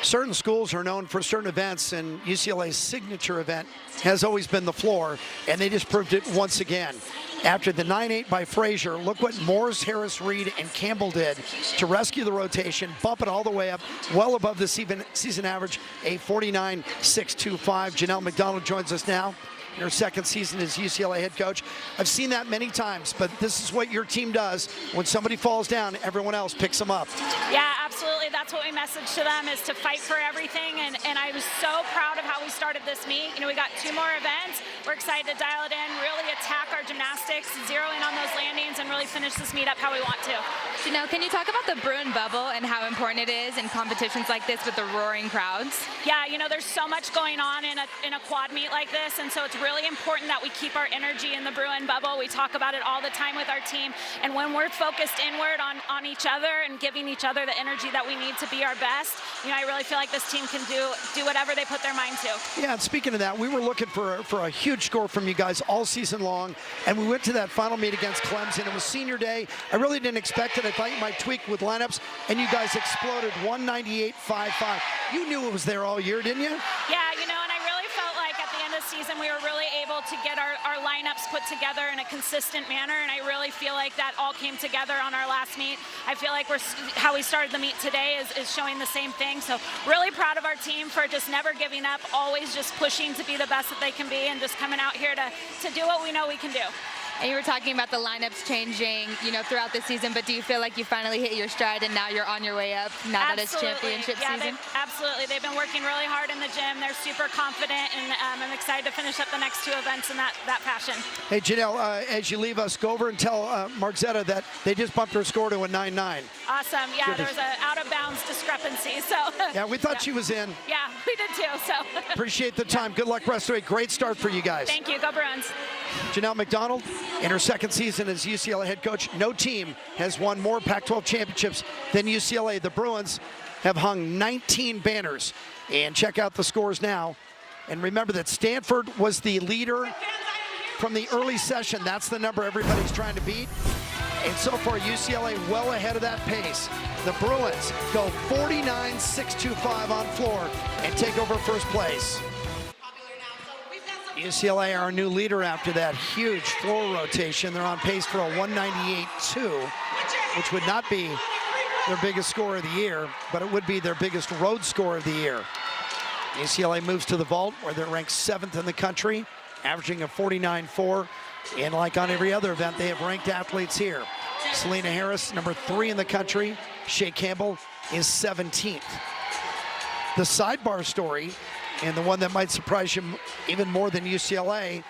Certain schools are known for certain events, and UCLA's signature event has always been the floor, and they just proved it once again. After the 9-8 by Frazier, look what Morris, Harris, Reed, and Campbell did to rescue the rotation, bump it all the way up, well above the season average, a 49.625. Janelle McDonald joins us now. In her second season as UCLA head coach. I've seen that many times, but this is what your team does. When somebody falls down, everyone else picks them up. Yeah, absolutely. That's what we message to them, is to fight for everything. And I was so proud of how we started this meet. You know, we got 2 more events. We're excited to dial it in, really attack our gymnastics, zero in on those landings, and really finish this meet up how we want to. Janelle, can you talk about the Bruin bubble and how important it is in competitions like this with the roaring crowds? Yeah, you know, there's so much going on in a quad meet like this, and so it's really important that we keep our energy in the Bruin bubble. We talk about it all the time with our team, and when we're focused inward on each other and giving each other the energy that we need to be our best, you know, I really feel like this team can do whatever they put their mind to. Yeah, and speaking of that, we were looking for a huge score from you guys all season long, and we went to that final meet against Clemson. It was senior day. I really didn't expect it. I thought you might tweak with lineups, and you guys exploded 198.55. You knew it was there all year, didn't you? Yeah, you know, and I really felt like at the end of the season we were really able to get our lineups put together in a consistent manner, and I really feel like that all came together on our last meet. I feel like how we started the meet today is showing the same thing. So really proud of our team for just never giving up, always just pushing to be the best that they can be, and just coming out here to do what we know we can do. And you were talking about the lineups changing, you know, throughout the season, but do you feel like you finally hit your stride and now you're on your way up now that it's championship season? Absolutely. They've been working really hard in the gym. They're super confident, and I'm excited to finish up the next 2 events in that fashion. Hey, Janelle, as you leave us, go over and tell Marzetta that they just bumped her score to a 9-9. Awesome. Yeah, there was an out-of-bounds discrepancy. So yeah, we thought she was in. Yeah, we did too. So appreciate the time. Good luck rest of the way. Great start for you guys. Thank you. Go Bruins. Janelle McDonald, in her second season as UCLA head coach. No team has won more Pac-12 championships than UCLA. The Bruins have hung 19 banners. And check out the scores now. And remember that Stanford was the leader from the early session. That's the number everybody's trying to beat. And so far, UCLA well ahead of that pace. The Bruins go 49.625 on floor and take over first place. UCLA, our new leader after that huge floor rotation. They're on pace for a 198.2, which would not be their biggest score of the year, but it would be their biggest road score of the year. UCLA moves to the vault, where they're ranked 7th in the country, averaging a 49.4. And like on every other event, they have ranked athletes here. Selena Harris, number 3 in the country. Shea Campbell is 17th. The sidebar story, and the one that might surprise you even more than UCLA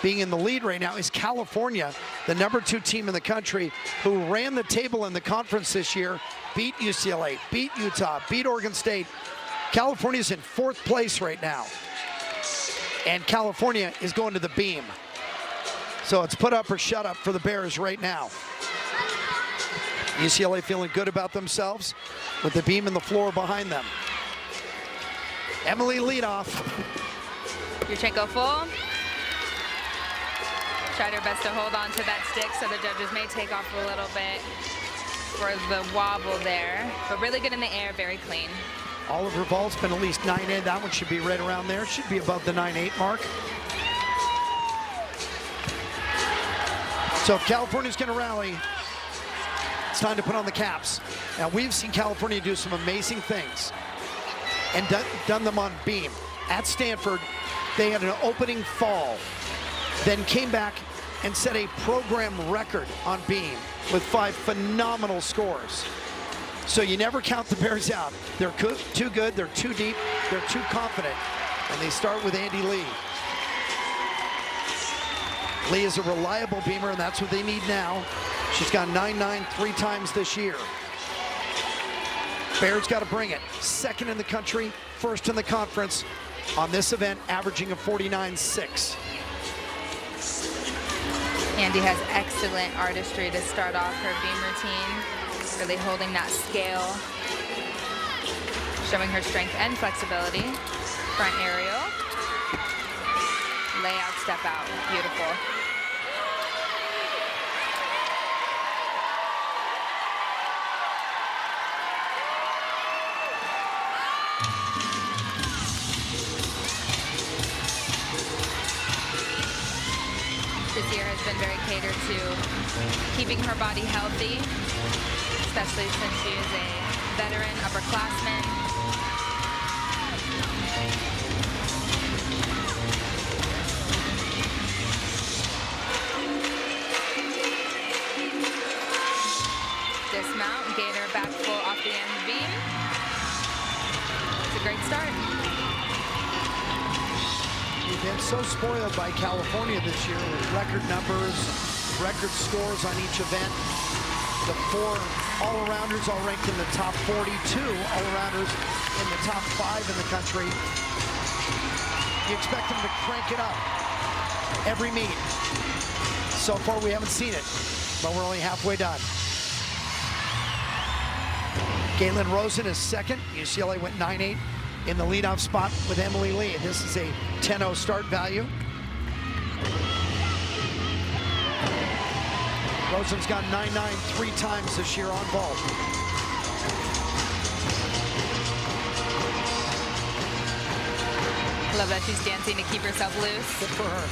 being in the lead right now, is California, the number 2 team in the country, who ran the table in the conference this year, beat UCLA, beat Utah, beat Oregon State. California's in 4th place right now. And California is going to the beam. So it's put up or shut up for the Bears right now. UCLA feeling good about themselves with the beam and the floor behind them. Emily leadoff. Yurchenko full. Tried her best to hold on to that stick, so the judges may take off a little bit for the wobble there. But really good in the air, very clean. Oliver Ball's been at least 9-8. That one should be right around there. Should be above the 9-8 mark. So if California's going to rally, it's time to put on the caps. Now, we've seen California do some amazing things and done them on beam. At Stanford, they had an opening fall, then came back and set a program record on beam with 5 phenomenal scores. So you never count the Bears out. They're too good, they're too deep, they're too confident. And they start with Andy Lee. Lee is a reliable beamer, and that's what they need now. She's got 9-9 3 times this year. Bears got to bring it. 2nd in the country, 1st in the conference on this event, averaging a 49.6. Andy has excellent artistry to start off her beam routine. Really holding that scale, showing her strength and flexibility. Front aerial. Layout, step out. Beautiful. This year has been very catered to keeping her body healthy, especially since she is a veteran upperclassman. Dismount, gainer back full off the end beam. It's a great start. We've been so spoiled by California this year with record numbers, record scores on each event. The 4 all-arounders all ranked in the top 42, all-arounders in the top 5 in the country. You expect them to crank it up every meet. So far we haven't seen it, but we're only halfway done. Galen Rosen is second. UCLA went 9-8 in the leadoff spot with Emily Lee. This is a 10-0 start value. Rosen's gone 9-9 3 times this year on vault. Love that she's dancing to keep herself loose. Good for her.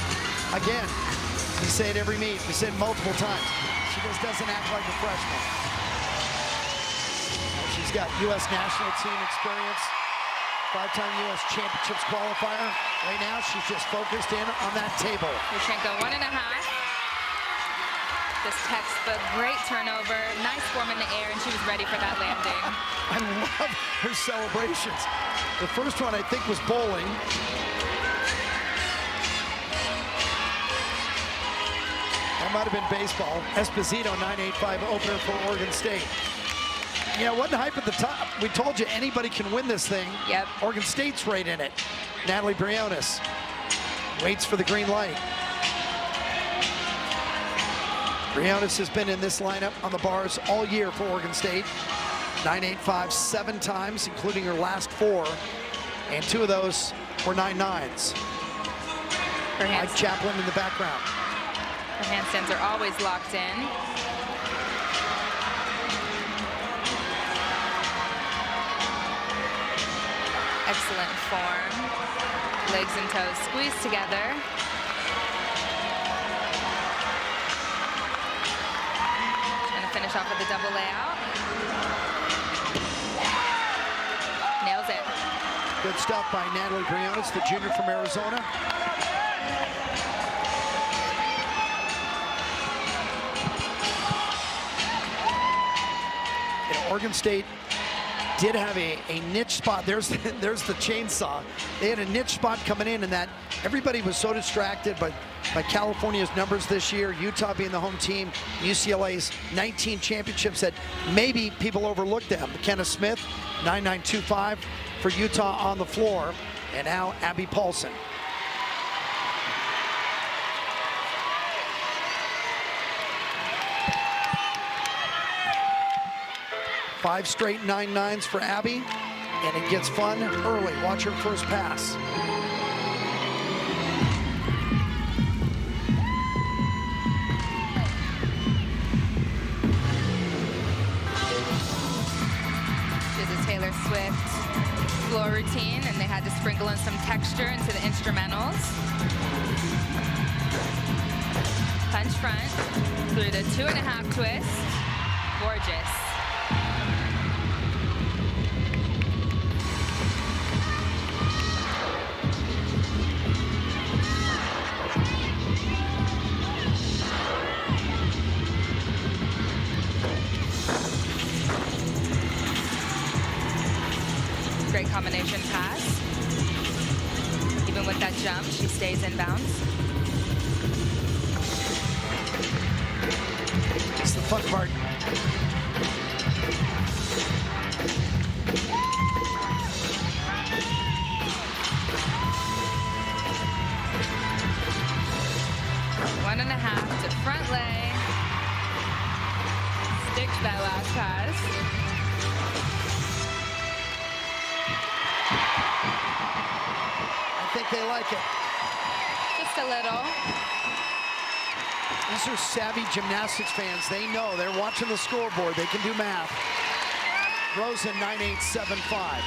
Again, we say it every meet. We say it multiple times. She just doesn't act like a freshman. She's got U.S. national team experience. 5-time U.S. Championships qualifier. Right now, she's just focused in on that table. Yurchenko 1.5. This textbook, great turnover, nice form in the air, and she was ready for that landing. I love her celebrations. The first one, I think, was bowling. That might have been baseball. Esposito, 9.85 opener for Oregon State. Yeah, wasn't hype at the top. We told you anybody can win this thing. Yep. Oregon State's right in it. Natalie Briones waits for the green light. Briones has been in this lineup on the bars all year for Oregon State. 9.85 7 times, including her last 4. And 2 of those were 9.9s. Mike Chaplin in the background. Her handstands are always locked in. Excellent form. Legs and toes squeezed together. Gonna finish off with a double layout. Nails it. Good stuff by Natalie Briones, the junior from Arizona. And Oregon State did have a niche spot. There's the chainsaw. They had a niche spot coming in, and that everybody was so distracted by California's numbers this year, Utah being the home team, UCLA's 19 championships, that maybe people overlooked them. McKenna Smith, 9.925 for Utah on the floor, and now Abby Paulson. Five straight 9.9s for Abby, and it gets fun early. Watch her first pass. She did a Taylor Swift floor routine, and they had to sprinkle in some texture into the instrumentals. Punch front through the 2.5 twist. Gorgeous. Great combination pass. Even with that jump, she stays in bounds. It's the fun part. One and a half to front lay. that last pass. I think they like it. Just a little. These are savvy gymnastics fans. They know. They're watching the scoreboard. They can do math. Rosen, 9.875.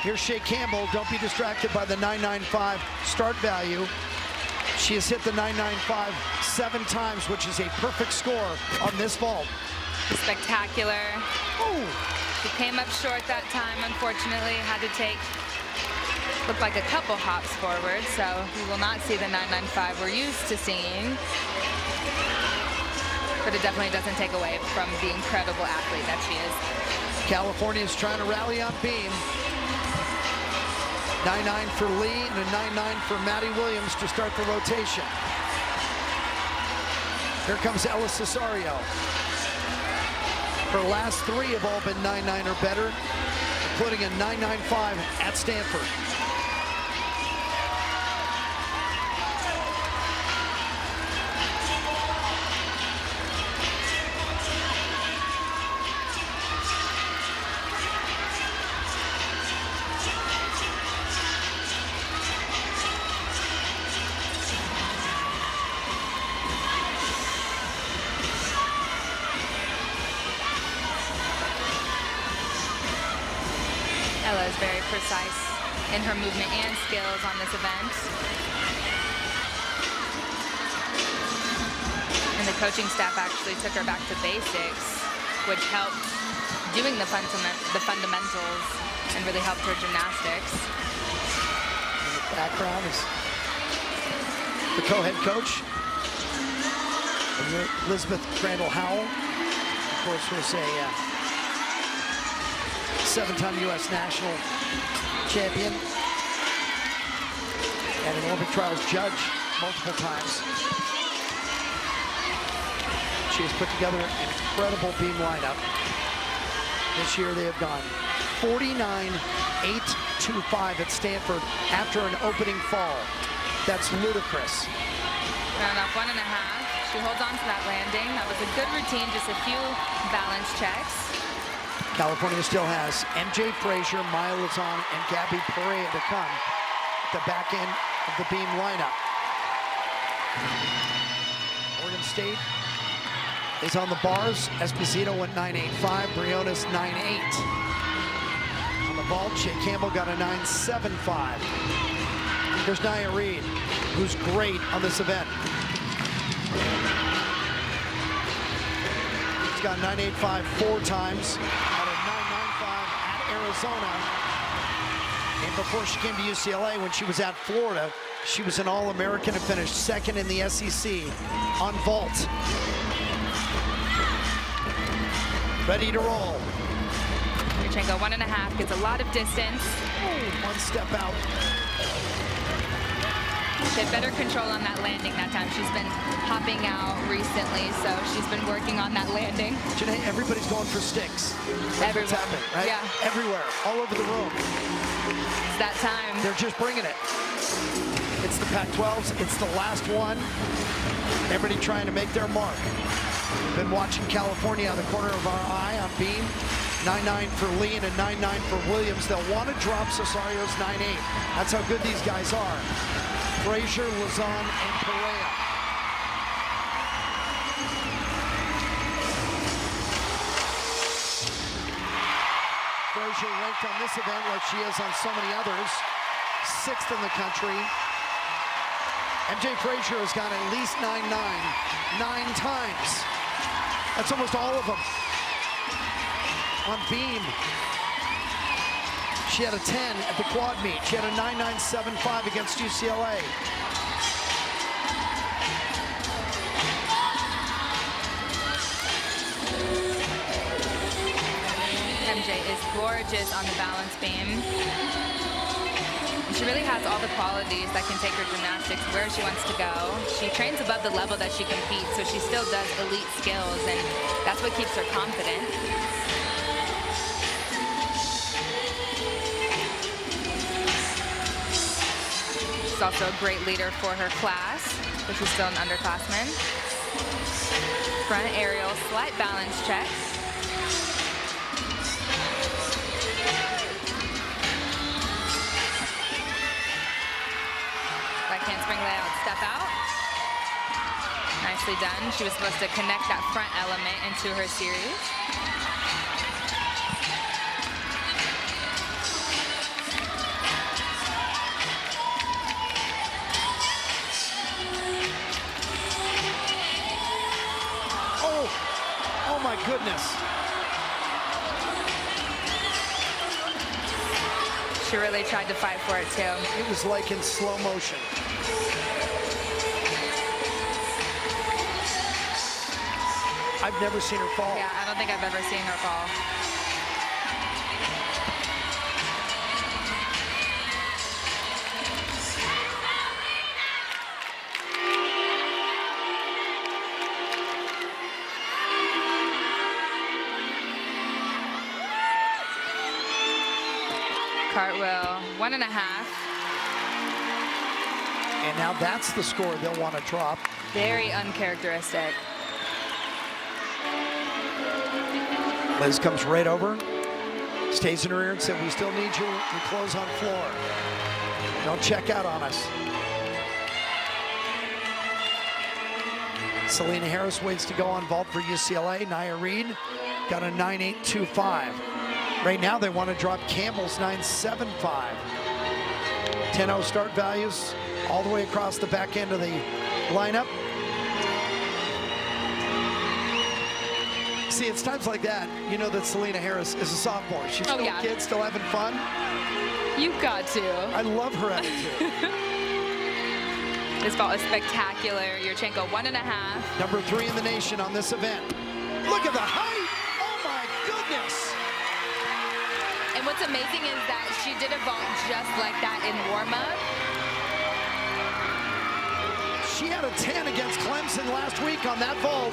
Here's Shea Campbell. Don't be distracted by the 9.95 start value. She has hit the 9.95 7 times, which is a perfect score on this vault. Spectacular. Ooh. She came up short that time, unfortunately. Had to take, looked like a couple hops forward, so we will not see the 9.95 we're used to seeing. But it definitely doesn't take away from the incredible athlete that she is. California is trying to rally on beam. 9.9 for Lee and a 9.9 for Maddie Williams to start the rotation. Here comes Ella Cesario. Her last 3 have all been 9.9 or better, including a 9.95 at Stanford. Ella is very precise in her movement and skills on this event. And the coaching staff actually took her back to basics, which helped doing the fundamentals and really helped her gymnastics. In the background is the co-head coach, Elizabeth Crandall Howell. Of course, was a 7-time U.S. national champion and an Olympic trials judge multiple times. She has put together an incredible beam lineup. This year they have gone 49.825 at Stanford after an opening fall. That's ludicrous. Round off 1.5. She holds on to that landing. That was a good routine, just a few balance checks. California still has MJ Frazier, Maya Lazan, and Gabby Perea to come at the back end of the beam lineup. Oregon State is on the bars. Esposito went 9.85, Briones 9.8. On the vault, Shea Campbell got a 9.75. Here's Nia Reed, who's great on this event. She's got 9.85 4 times. Arizona, and before she came to UCLA, when she was at Florida, she was an All-American and finished 2nd in the SEC on vault. Ready to roll. Yurchenko 1.5 gets a lot of distance. One step out. She had better control on that landing that time. She's been hopping out recently, so she's been working on that landing. Janae, everybody's going for sticks. That's what's happening, right? Yeah. Everywhere, all over the room. It's that time. They're just bringing it. It's the Pac-12s. It's the last one. Everybody trying to make their mark. We've been watching California out of the corner of our eye on beam. 9.9 for Lee and a 9.9 for Williams. They'll want to drop Cesario's 9.8. That's how good these guys are. Frazier, Lazan, and Perea. Frazier ranked on this event like she is on so many others. 6th in the country. MJ Frazier has gone at least 9.9 9 times. That's almost all of them. On beam, she had a 10 at the quad meet. She had a 9.975 against UCLA. MJ is gorgeous on the balance beam. And she really has all the qualities that can take her gymnastics where she wants to go. She trains above the level that she competes, so she still does elite skills, and that's what keeps her confident. She's also a great leader for her class, but she's still an underclassman. Front aerial, slight balance check. back handspring layout, step out. Nicely done. She was supposed to connect that front element into her series. Oh my goodness. She really tried to fight for it too. It was like in slow motion. I've never seen her fall. Yeah, I don't think I've ever seen her fall. Cartwheel, 1.5. And now that's the score they'll want to drop. Very uncharacteristic. Liz comes right over, stays in her ear and said, we still need your clothes on floor. Don't check out on us. Selena Harris waits to go on vault for UCLA. Nia Reed got a 9.825. Right now they want to drop Campbell's 9.75. 10-0 start values all the way across the back end of the lineup. See, it's times like that, you know that Selena Harris is a sophomore. She's still a kid, still having fun. You've got to. I love her attitude. This vault is spectacular. Yurchenko, 1.5. Number 3 in the nation on this event. Look at the height. Oh my goodness. And what's amazing is that she did a vault just like that in warm-up. She had a 10 against Clemson last week on that vault.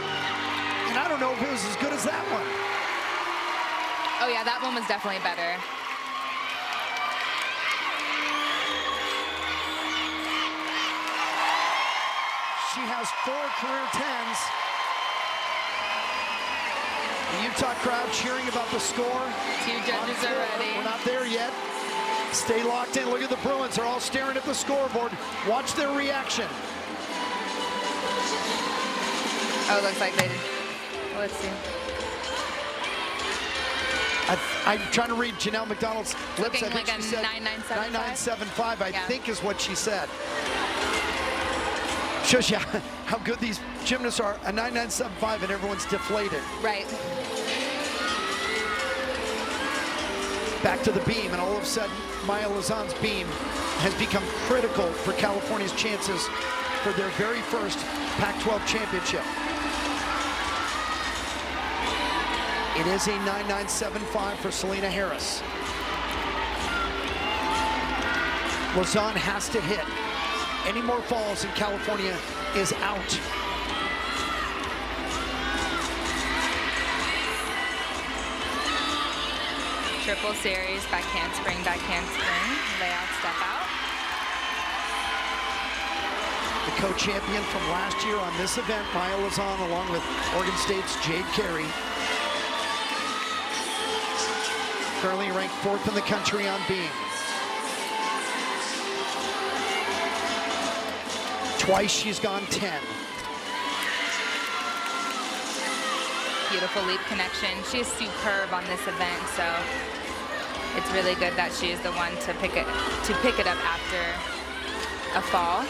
And I don't know if it was as good as that one. Oh yeah, that one was definitely better. She has 4 career 10s. The Utah crowd cheering about the score. 2 judges are ready. We're not there yet. Stay locked in. Look at the Bruins. They're all staring at the scoreboard. Watch their reaction. Oh, it looks like they did. Let's see. I'm trying to read Janelle McDonald's lips. Looking I think like she a said 9975. 9975, I think is what she said. Shows you how good these gymnasts are. A 9975 and everyone's deflated. Right. Back to the beam, and all of a sudden, Maya Lazan's beam has become critical for California's chances for their very first Pac-12 championship. It is a 9975 for Selena Harris. Lazan has to hit. Any more falls and California is out. Triple series, back handspring, layout, step out. The co-champion from last year on this event, Maya Lazan, along with Oregon State's Jade Carey. Currently ranked 4th in the country on beam. Twice she's gone 10. Beautiful leap connection. She's superb on this event, so it's really good that she is the one to pick it up after a fall.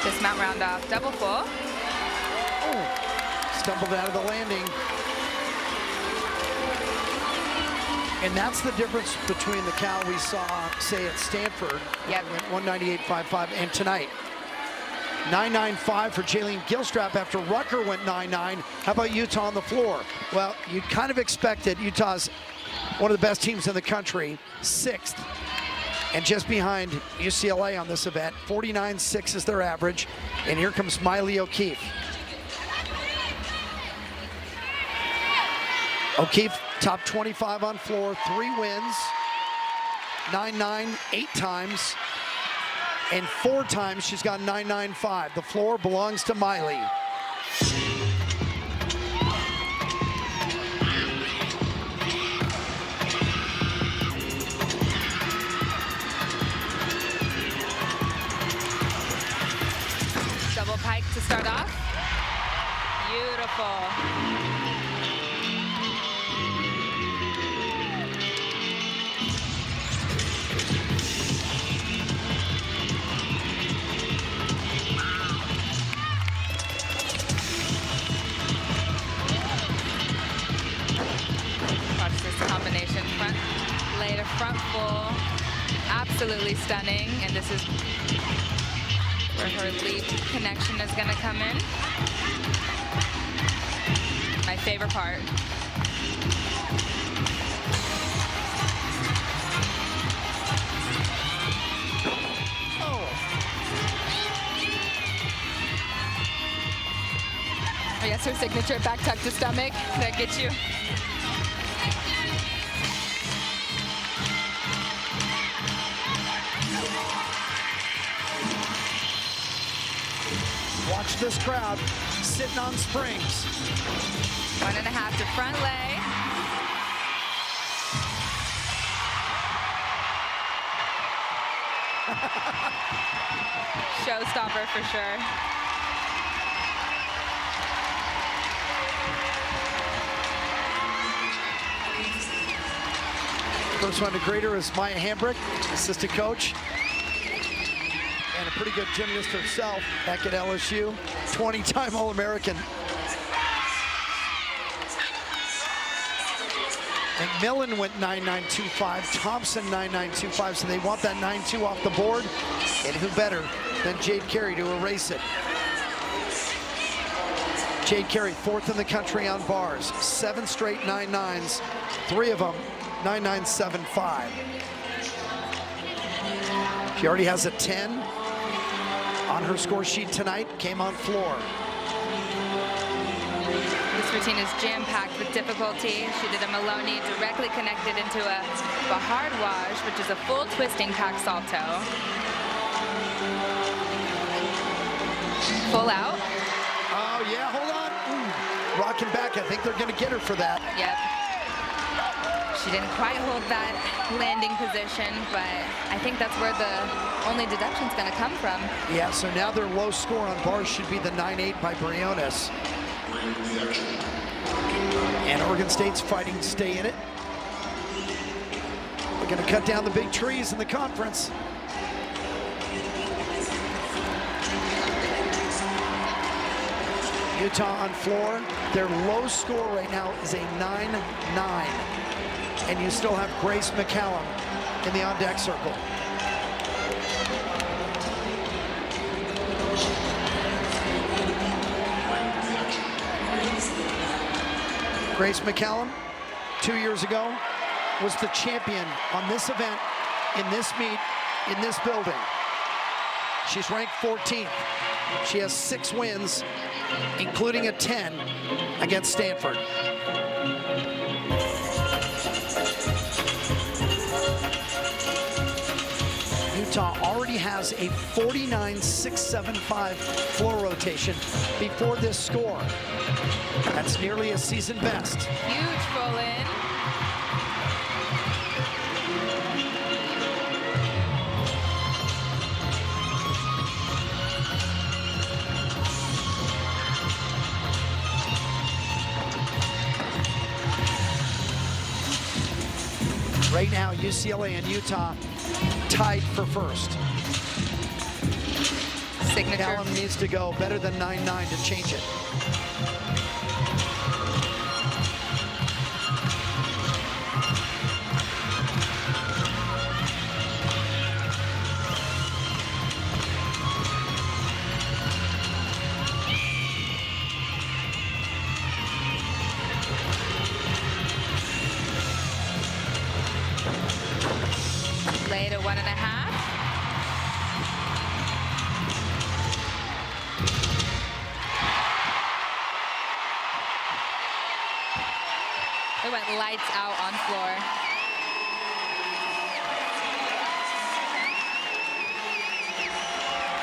Dismount round off, double full. Oh, stumbled out of the landing. And that's the difference between the Cal we saw, say, at Stanford, yep, went 198.55, and tonight. 9.95 for Jaylene Gilstrap after Rucker went 9.9. How about Utah on the floor? Well, you kind of expected. Utah's one of the best teams in the country, 6th. And just behind UCLA on this event, 49.6 is their average. And here comes Miley O'Keefe. O'Keefe, top 25 on floor, 3 wins, 9.9, 8 times, and 4 times she's got 9.95. The floor belongs to Miley. beautiful. Watch this combination front, lay to front full. Absolutely stunning, and this is where her leap connection is going to come in. My favorite part. Oh, yes, her signature back tuck to stomach. That gets you. watch this crowd sitting on springs. 1.5 to front lay. Showstopper for sure. First one to greet her is Maverik, assistant coach. And a pretty good gymnast herself back at LSU. 20-time All-American. McMillan went 9.925, Thompson 9.925, so they want that 9.2 off the board. And who better than Jade Carey to erase it. Jade Carey, 4th in the country on bars, 7 straight 9.9s, 3 of them 9.975. She already has a 10 on her score sheet tonight, came on floor. This routine is jam-packed with difficulty. She did a Maloney directly connected into a Bahard Waj, which is a full twisting pack salto. Full out. Oh yeah, hold on. Ooh, rocking back, I think they're gonna get her for that. Yep. She didn't quite hold that landing position, but I think that's where the only deduction's gonna come from. Yeah, so now their low score on bars should be the 9.8 by Briones. And Oregon State's fighting to stay in it. They're gonna cut down the big trees in the conference. Utah on floor. Their low score right now is a 9.9. And you still have Grace McCallum in the on-deck circle. Grace McCallum, 2 years ago, was the champion on this event, in this meet, in this building. She's ranked 14th. She has 6 wins, including a 10 against Stanford. Utah already has a 49.675 floor rotation before this score. That's nearly a season best. Huge full in. Right now, UCLA and Utah tied for first. Signature. Callum needs to go better than 9.9 to change it. Lay to 1.5. It went lights out on floor.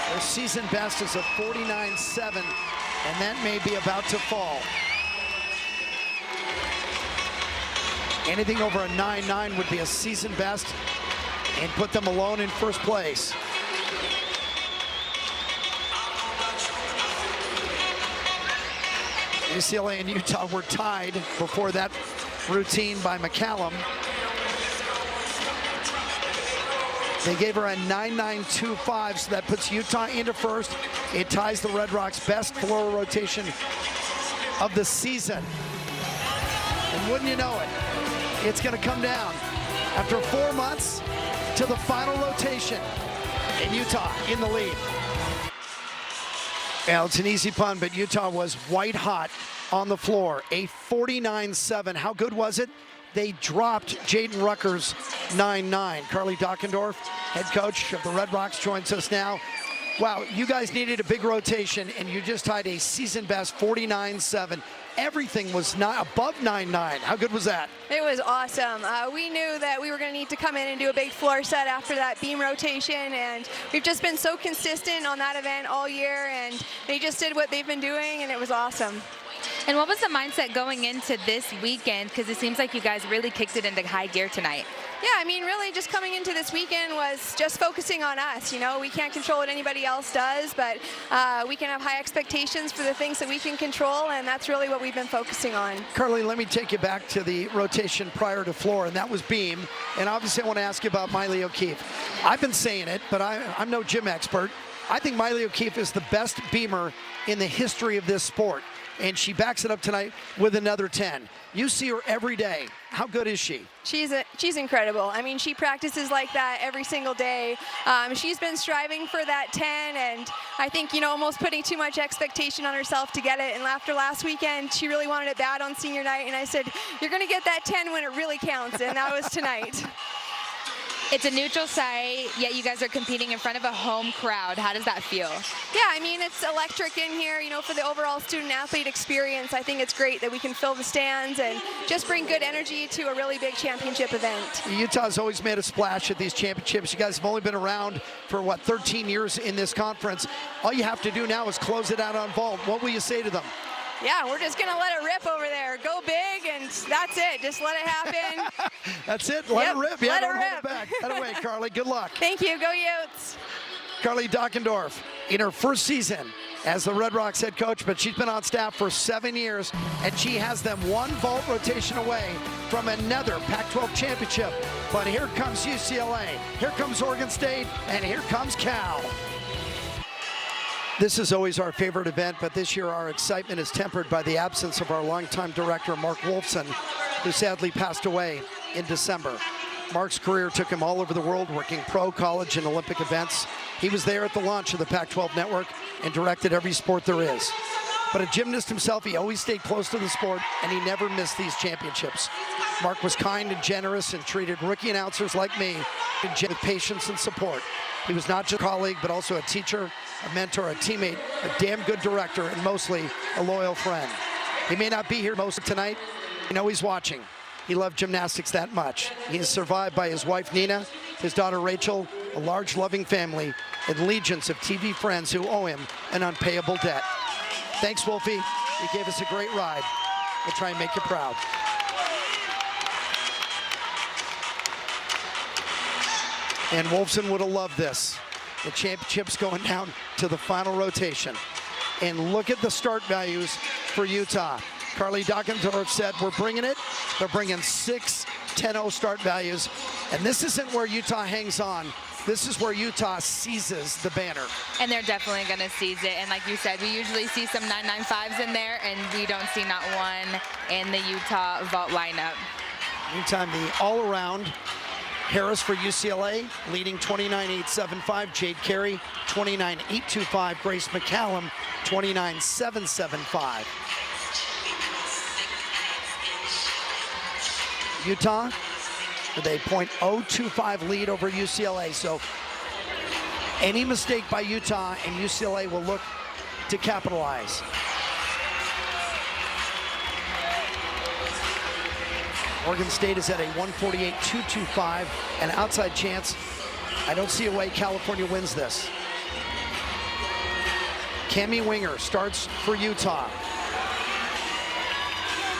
Their season best is a 49.7, and that may be about to fall. Anything over a 9.9 would be a season best and put them alone in first place. UCLA and Utah were tied before that routine by McCallum. They gave her a 9.925, so that puts Utah into first. It ties the Red Rocks' best floor rotation of the season. And wouldn't you know it, it's going to come down after 4 months to the final rotation, and Utah in the lead. Well, it's an easy pun, but Utah was white hot on the floor. A 49-7. How good was it? They dropped Jaden Rucker's 9-9. Carly Dockendorf, head coach of the Red Rocks, joins us now. Wow, you guys needed a big rotation, and you just tied a season best 49-7. Everything was not above 9-9. How good was that? It was awesome. We knew that we were going to need to come in and do a big floor set after that beam rotation, and we've just been so consistent on that event all year, and they just did what they've been doing, and it was awesome. And what was the mindset going into this weekend? Because it seems like you guys really kicked it into high gear tonight. Yeah, I mean, really just coming into this weekend was just focusing on us. You know, we can't control what anybody else does, but we can have high expectations for the things that we can control, and that's really what we've been focusing on. Carly, let me take you back to the rotation prior to floor, and that was beam. And obviously I want to ask you about Miley O'Keefe. I've been saying it, but I'm no gym expert. I think Miley O'Keefe is the best beamer in the history of this sport, and she backs it up tonight with another 10. You see her every day. How good is she? She's incredible. I mean, she practices like that every single day. She's been striving for that 10, and I think, you know, almost putting too much expectation on herself to get it. And after last weekend, she really wanted it bad on senior night, and I said, you're going to get that 10 when it really counts, and that was tonight. It's a neutral site, yet you guys are competing in front of a home crowd. How does that feel? Yeah, I mean, it's electric in here, you know, for the overall student-athlete experience. I think it's great that we can fill the stands and just bring good energy to a really big championship event. Utah's always made a splash at these championships. You guys have only been around for, what, 13 years in this conference. All you have to do now is close it out on vault. What will you say to them? Yeah, we're just going to let it rip over there. Go big, and that's it. Just let it happen. That's it. Let it rip. Yeah, let don't it hold rip. it back. That away, Carly. Good luck. Thank you. Go Utes. Carly Dockendorf in her first season as the Red Rocks head coach, but she's been on staff for 7 years, and she has them one vault rotation away from another Pac-12 championship. But here comes UCLA, here comes Oregon State, and here comes Cal. This is always our favorite event, but this year our excitement is tempered by the absence of our longtime director, Mark Wolfson, who sadly passed away in December. Mark's career took him all over the world, working pro, college, and Olympic events. He was there at the launch of the Pac-12 network and directed every sport there is. But a gymnast himself, he always stayed close to the sport, and he never missed these championships. Mark was kind and generous and treated rookie announcers like me with patience and support. He was not just a colleague, but also a teacher, a mentor, a teammate, a damn good director, and mostly a loyal friend. He may not be here most of tonight. You know he's watching. He loved gymnastics that much. He is survived by his wife, Nina, his daughter, Rachel, a large, loving family, and legions of TV friends who owe him an unpayable debt. Thanks, Wolfie. You gave us a great ride. We'll try and make you proud. And Wolfson would have loved this. The championship's going down to the final rotation. And look at the start values for Utah. Carly Dockendorf said, we're bringing it. They're bringing 6 10-0 start values. And this isn't where Utah hangs on. This is where Utah seizes the banner. And they're definitely going to seize it. And like you said, we usually see some 995s in there, and we don't see not one in the Utah vault lineup. Meantime, the all-around Harris for UCLA, leading 29.875. Jade Carey, 29.825. Grace McCallum, 29.775. Utah with a .025 lead over UCLA. So any mistake by Utah and UCLA will look to capitalize. Oregon State is at a 148.225, an outside chance. I don't see a way California wins this. Cammie Winger starts for Utah.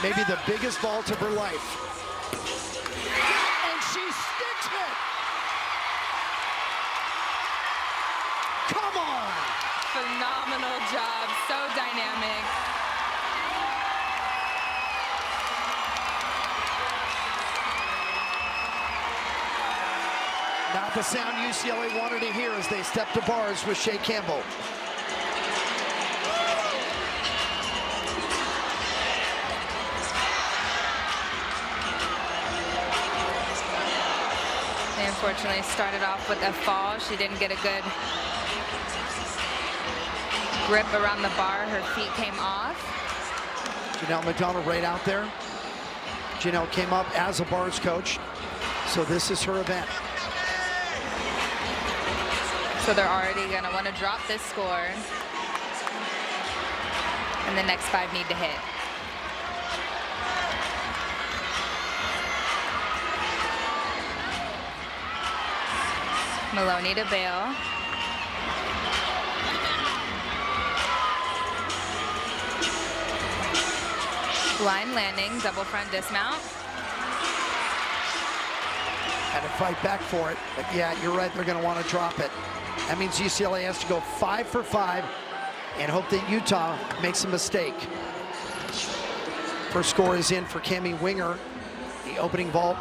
Maybe the biggest vault of her life. And she sticks it! Come on! Phenomenal job, so dynamic. not the sound UCLA wanted to hear as they step to bars with Shea Campbell. They unfortunately started off with a fall. She didn't get a good grip around the bar. Her feet came off. Janelle McDonald right out there. Janelle came up as a bars coach, so this is her event. So they're already going to want to drop this score. And the next 5 need to hit. Maloney to bail. Line landing, double front dismount. Had to fight back for it, but yeah, you're right, they're gonna wanna drop it. That means UCLA has to go 5 for 5 and hope that Utah makes a mistake. First score is in for Cammie Winger. The opening vault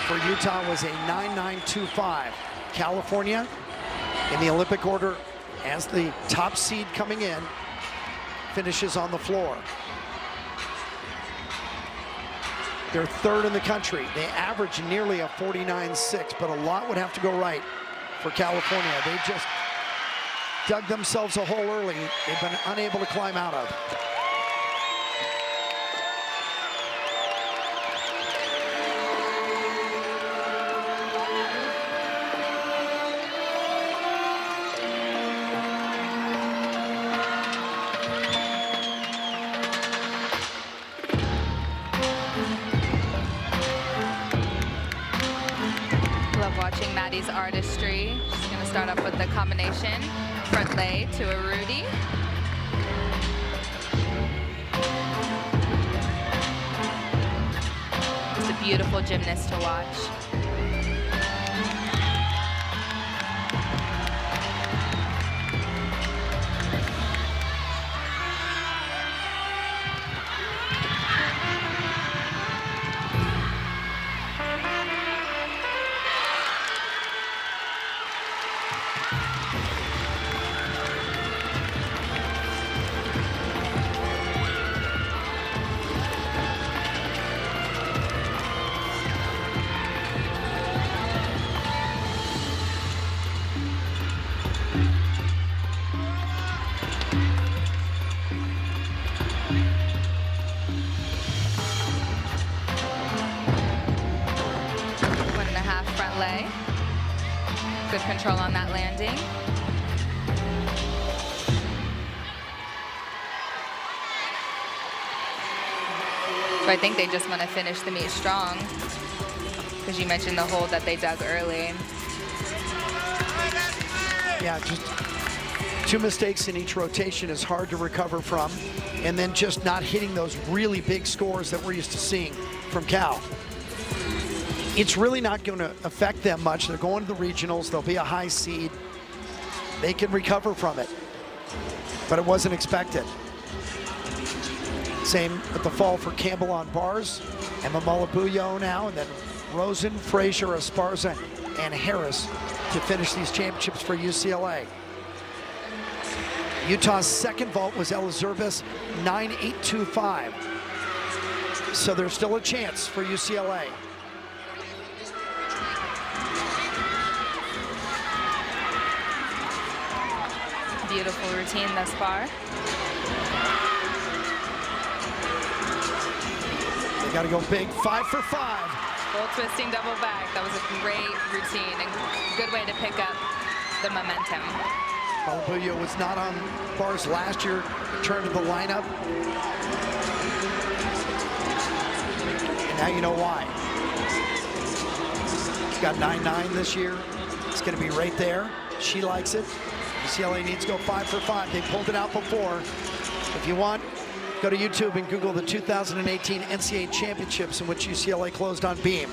for Utah was a 9.925. California in the Olympic order as the top seed coming in, finishes on the floor. They're third in the country. They average nearly a 49.6, but a lot would have to go right for California. They just dug themselves a hole early they've been unable to climb out of. Watching Maddie's artistry. She's going to start off with the combination front lay to a Rudy. Just a beautiful gymnast to watch. Good control on that landing. So I think they just want to finish the meet strong, because you mentioned the hole that they dug early. Yeah, just 2 mistakes in each rotation is hard to recover from, and then just not hitting those really big scores that we're used to seeing from Cal. It's really not going to affect them much. They're going to the regionals. They'll be a high seed. They can recover from it, but it wasn't expected. Same with the fall for Campbell on bars. Emma Malabuyo now, and then Rosen, Frazier, Esparza, and Harris to finish these championships for UCLA. Utah's second vault was Ella Zerbis, 9.825. So there's still a chance for UCLA. Beautiful routine thus far. They got to go big, 5 for 5. Full twisting double back. That was a great routine and good way to pick up the momentum. Malabuyo was not on bars last year, returned to the lineup. And now you know why. He's got 9.9 this year. It's going to be right there. She likes it. UCLA needs to go 5 for 5. They pulled it out before. If you want, go to YouTube and Google the 2018 NCAA Championships in which UCLA closed on beam.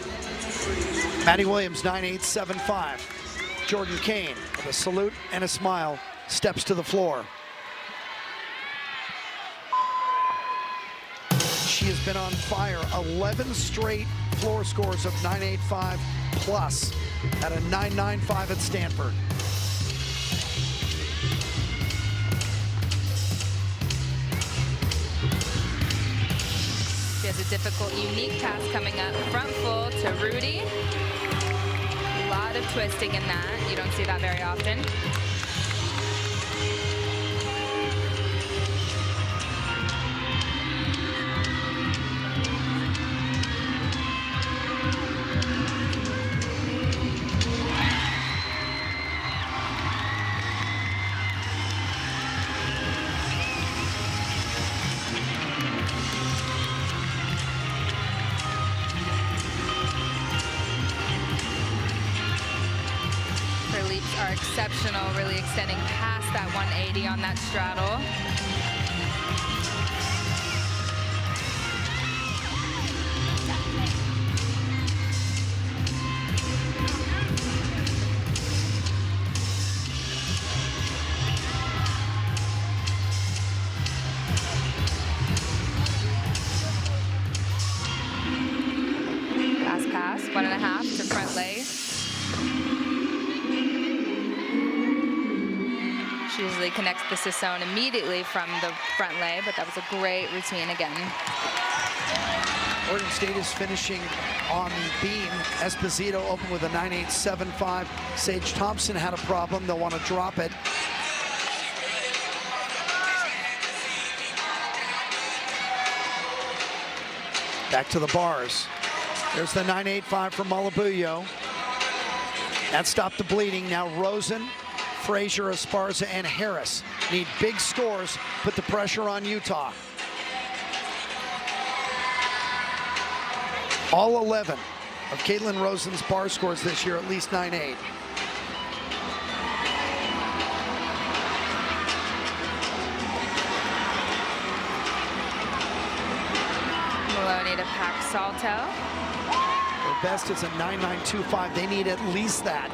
Maddie Williams, 9.875. Jordan Kane, with a salute and a smile, steps to the floor. she has been on fire. 11 straight floor scores of 985 plus at a 995 at Stanford. She has a difficult, unique pass coming up. Front full to Rudy. A lot of twisting in that. You don't see that very often. Are exceptional, really extending past that 180 on that straddle. Fast pass, 1.5 to front leg. She usually connects the Sissone immediately from the front lay, but that was a great routine again. Oregon State is finishing on the beam. Esposito opened with a 9.875. Sage Thompson had a problem. They'll want to drop it. Back to the bars. There's the 9.85 from Malabuyo. That stopped the bleeding. Now Rosen, Frazier, Esparza, and Harris need big scores, put the pressure on Utah. All 11 of Caitlin Rosen's bar scores this year, at least 9.8. Maloney to pack Salto. Their best is a 9.925. They need at least that.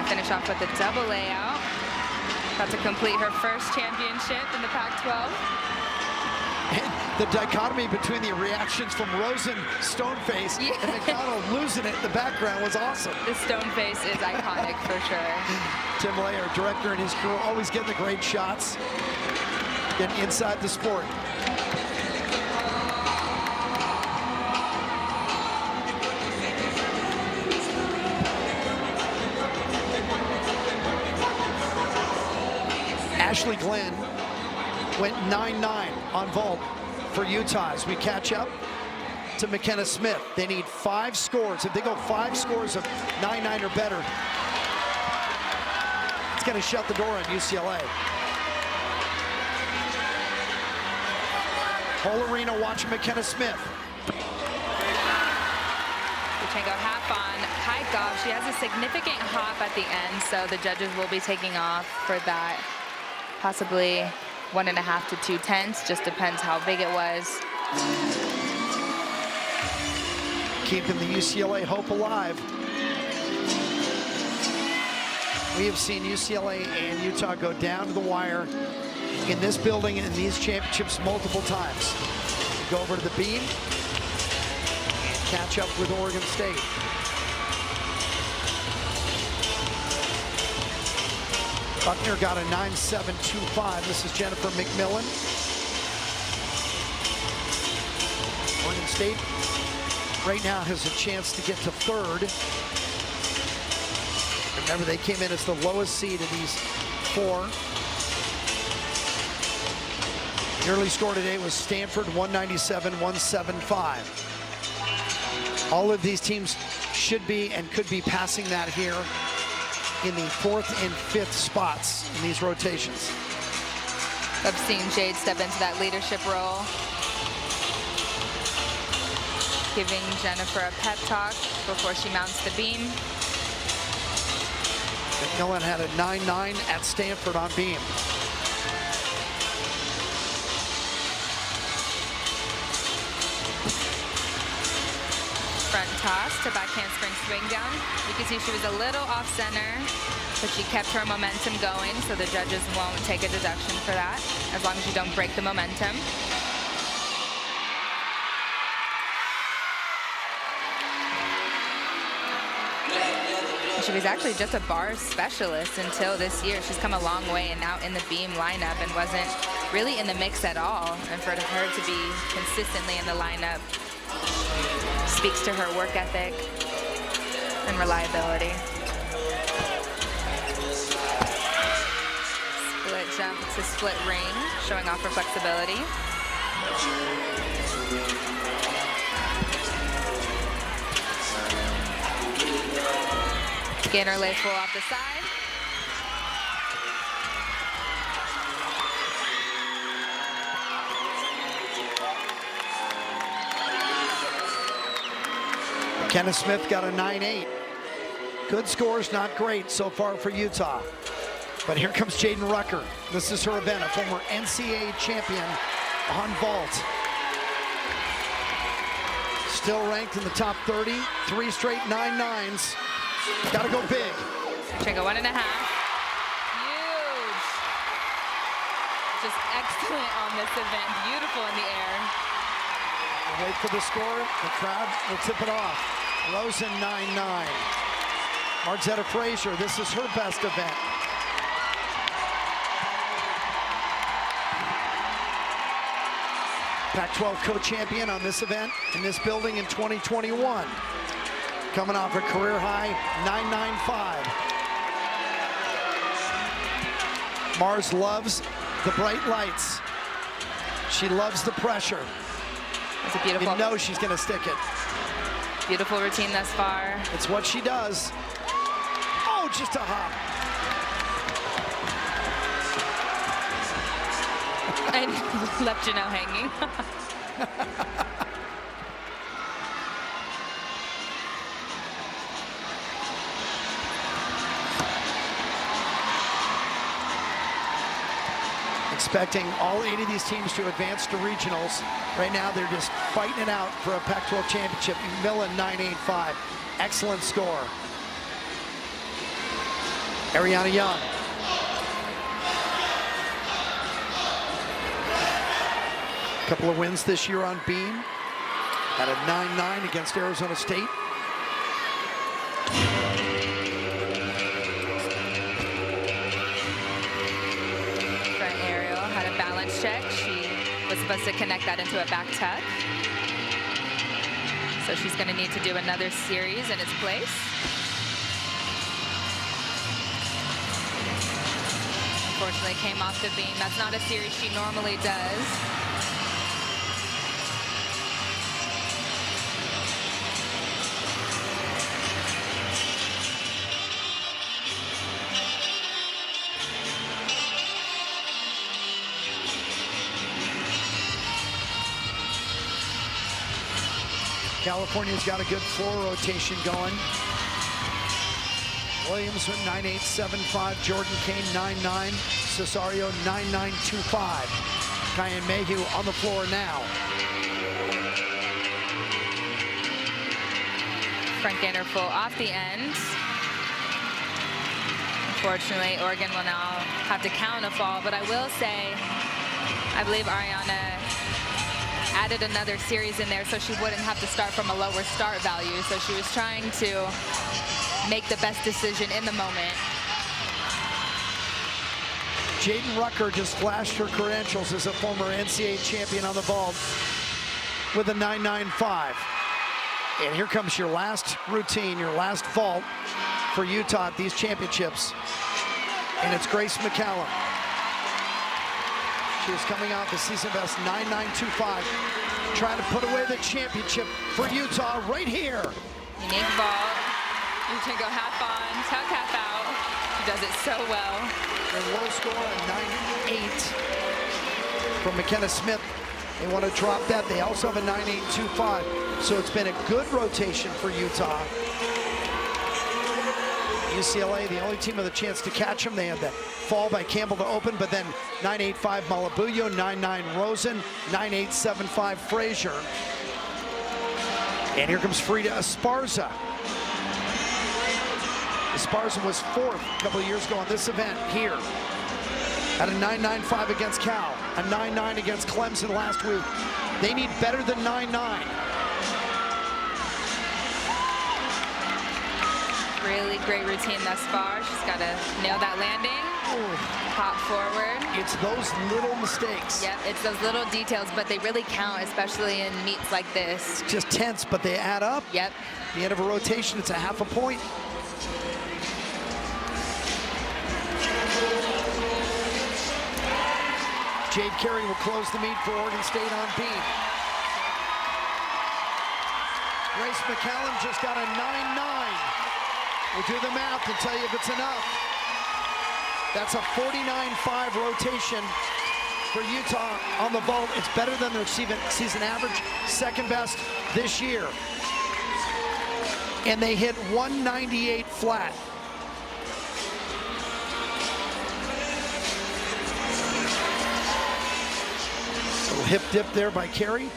Finish off with a double layout. About to complete her first championship in the Pac-12. And the dichotomy between the reactions from Rosen, Stoneface, and McDonald losing it in the background was awesome. The Stoneface is iconic for sure. Tim Lay, our director, and his crew always getting the great shots. Getting inside the sport. Ashley Glenn went 9.9 on vault for Utah. As we catch up to McKenna Smith, they need 5 scores. If they go 5 scores of 9.9 or better, it's going to shut the door on UCLA. Whole arena watching McKenna Smith. Uchenko half on, hike off. She has a significant hop at the end, so the judges will be taking off for that. Possibly 1.5 to 2 tenths, just depends how big it was. Keeping the UCLA hope alive. We have seen UCLA and Utah go down to the wire in this building and in these championships multiple times. Go over to the beam and catch up with Oregon State. Buckner got a 9.725. This is Jennifer McMillan. Oregon State right now has a chance to get to 3rd. Remember, they came in as the lowest seed of these 4. The early score today was Stanford 197-175. All of these teams should be and could be passing that here in the 4th and 5th spots in these rotations. I've seen Jade step into that leadership role, giving Jennifer a pep talk before she mounts the beam. McMillan had a 9.9 at Stanford on beam. front toss to back handspring swing down. You can see she was a little off center, but she kept her momentum going, so the judges won't take a deduction for that, as long as you don't break the momentum. She was actually just a bar specialist until this year. She's come a long way and now in the beam lineup and wasn't really in the mix at all. And for her to be consistently in the lineup speaks to her work ethic and reliability. Split jump to split ring, showing off her flexibility. Gainer lay full off the side. Kenna Smith got a 9.8. Good scores, not great so far for Utah. But here comes Jaden Rucker. This is her event, a former NCAA champion on vault. Still ranked in the top 30, 3 straight 9.9s. Gotta go big. Check a 1.5. Huge. Just excellent on this event. Beautiful in the air. Wait for the score. The crowd will tip it off. Rosen 9.9. Marzetta Frazier, this is her best event. Pac-12 co-champion on this event in this building in 2021. Coming off a career high 9.95. Mars loves the bright lights. She loves the pressure. It's a beautiful. You know she's going to stick it. Beautiful routine thus far. It's what she does. Oh, just a hop. And left Janelle hanging. Expecting all 8 of these teams to advance to regionals. Right now, they're just fighting it out for a Pac-12 championship. McMillan 9.85. Excellent score. Ariana Young. Couple of wins this year on beam. Had a 9.9 against Arizona State. Front aerial, had a balance check. She was supposed to connect that into a back tuck. So she's going to need to do another series in its place. Unfortunately, came off the beam. That's not a series she normally does. California's got a good floor rotation going. Williams went 9.875, Jordan Kane 9.9, Cesario 9.925. Kyan Mayhew on the floor now. Front gainer full off the end. Unfortunately, Oregon will now have to count a fall, but I will say, I believe Ariana added another series in there so she wouldn't have to start from a lower start value. So she was trying to make the best decision in the moment. Jaden Rucker just flashed her credentials as a former NCAA champion on the vault with a 9.95. And here comes your last routine, your last vault for Utah at these championships. And it's Grace McCallum. She is coming out the season best 9.925, trying to put away the championship for Utah right here. Unique vault. You can go half on, tuck half out. She does it so well. Their low score of 9.8 from McKenna Smith. They want to drop that. They also have a 9.825. So it's been a good rotation for Utah. UCLA, the only team with a chance to catch them. They had the fall by Campbell to open, but then 9.85 Malabuyo, 9.9 Rosen, 9.875 Frazier. And here comes Frida Esparza. Esparza was 4th a couple of years ago on this event here. At a 9.95 against Cal, a 9.9 against Clemson last week. They need better than 9.9. Really great routine thus far. She's got to nail that landing. Hop forward. It's those little mistakes. Yep, it's those little details, but they really count, especially in meets like this. It's just tense, but they add up. Yep. At the end of a rotation, it's a half a point. Jade Carey will close the meet for Oregon State on beam. Grace McCallum just got a 9.9. We'll do the math and tell you if it's enough. That's a 49.5 rotation for Utah on the vault. It's better than their season average, second best this year. And they hit 198 flat. Little hip dip there by Carey.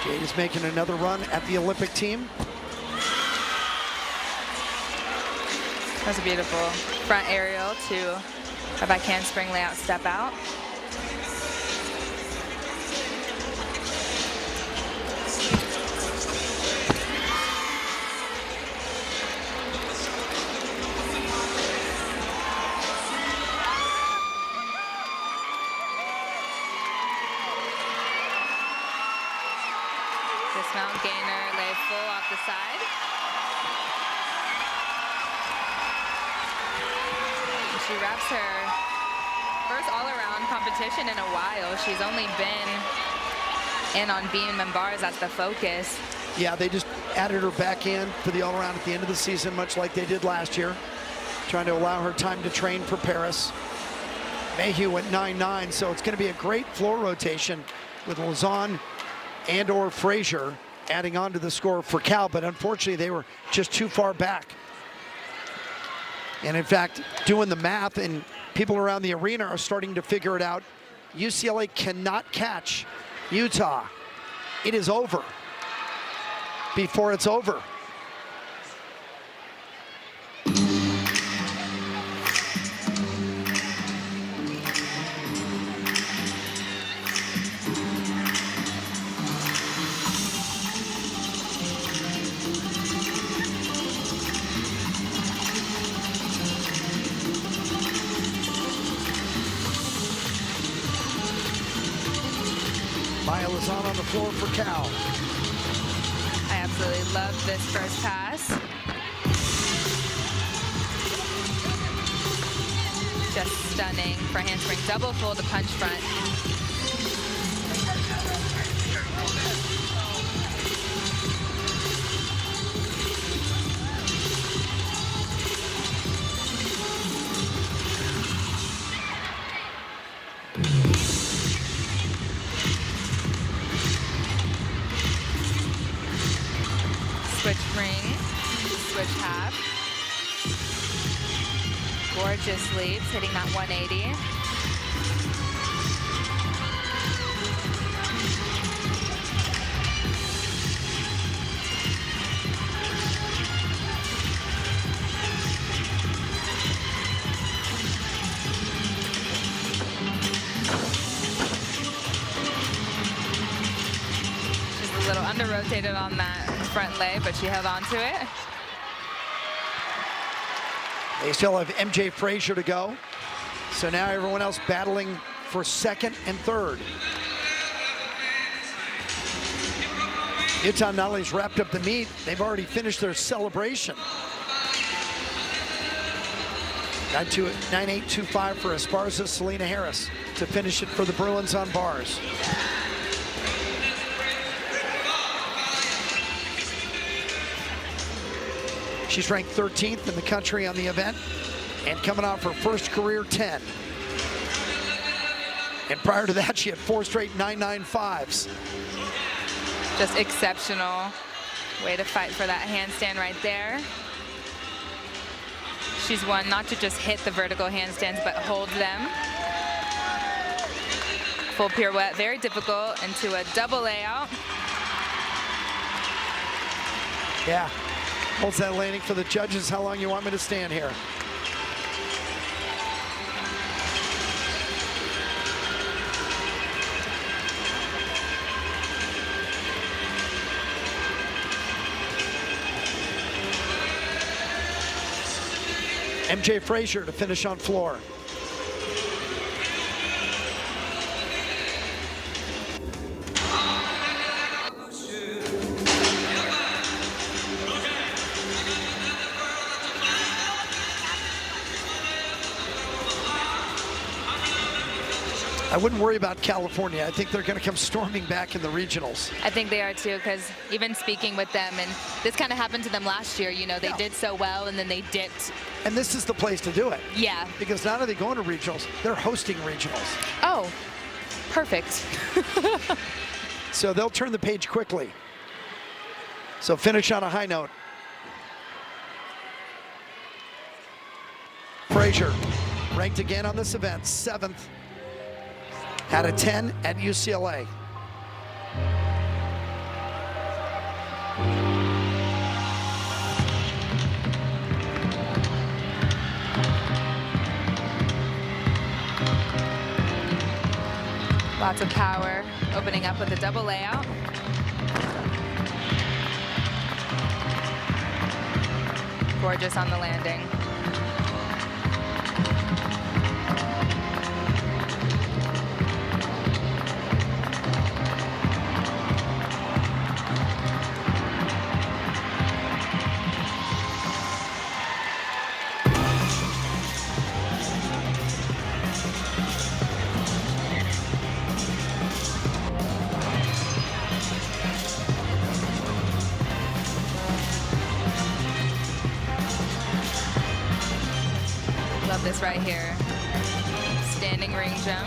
Jade is making another run at the Olympic team. That's a beautiful front aerial to a back handspring layout step out. Dismount gainer, lay full off the side. And she wraps her first all-around competition in a while. She's only been in on beam and bars. That's the focus. Yeah, they just added her back in for the all-around at the end of the season, much like they did last year, trying to allow her time to train for Paris. Mayhew went 9.9, so it's going to be a great floor rotation with Lazan and/or Frazier adding on to the score for Cal, but unfortunately they were just too far back. And in fact, doing the math, and people around the arena are starting to figure it out, UCLA cannot catch Utah. It is over before it's over. Maya Lazan on the floor for Cal. I absolutely love this first pass. Just stunning for handspring double full to punch front. Switch ring, switch half. Gorgeous leaps, hitting that 180. She's a little under-rotated on that front lay, but she held on to it. They still have MJ Frazier to go. So now everyone else battling for second and third. Utah not only has wrapped up the meet, they've already finished their celebration. 9.825 for Esparza, Selena Harris to finish it for the Bruins on bars. She's ranked 13th in the country on the event and coming off her first career 10. And prior to that, she had 4 straight 9.95s. Just exceptional way to fight for that handstand right there. She's one not to just hit the vertical handstands, but hold them. full pirouette, very difficult, into a double layout. Yeah, holds that landing for the judges. How long you want me to stand here? MJ Frazier to finish on floor. I wouldn't worry about California. I think they're going to come storming back in the regionals. I think they are too, because even speaking with them, and this kind of happened to them last year, you know, they did so well and then they dipped. And this is the place to do it. Yeah. Because not only are they going to regionals, they're hosting regionals. Oh, perfect. So they'll turn the page quickly. So finish on a high note. Frazier, ranked again on this event, 7th. Had a 10 at UCLA. Lots of power, opening up with a double layout. Gorgeous on the landing. Love this right here. Standing ring jump.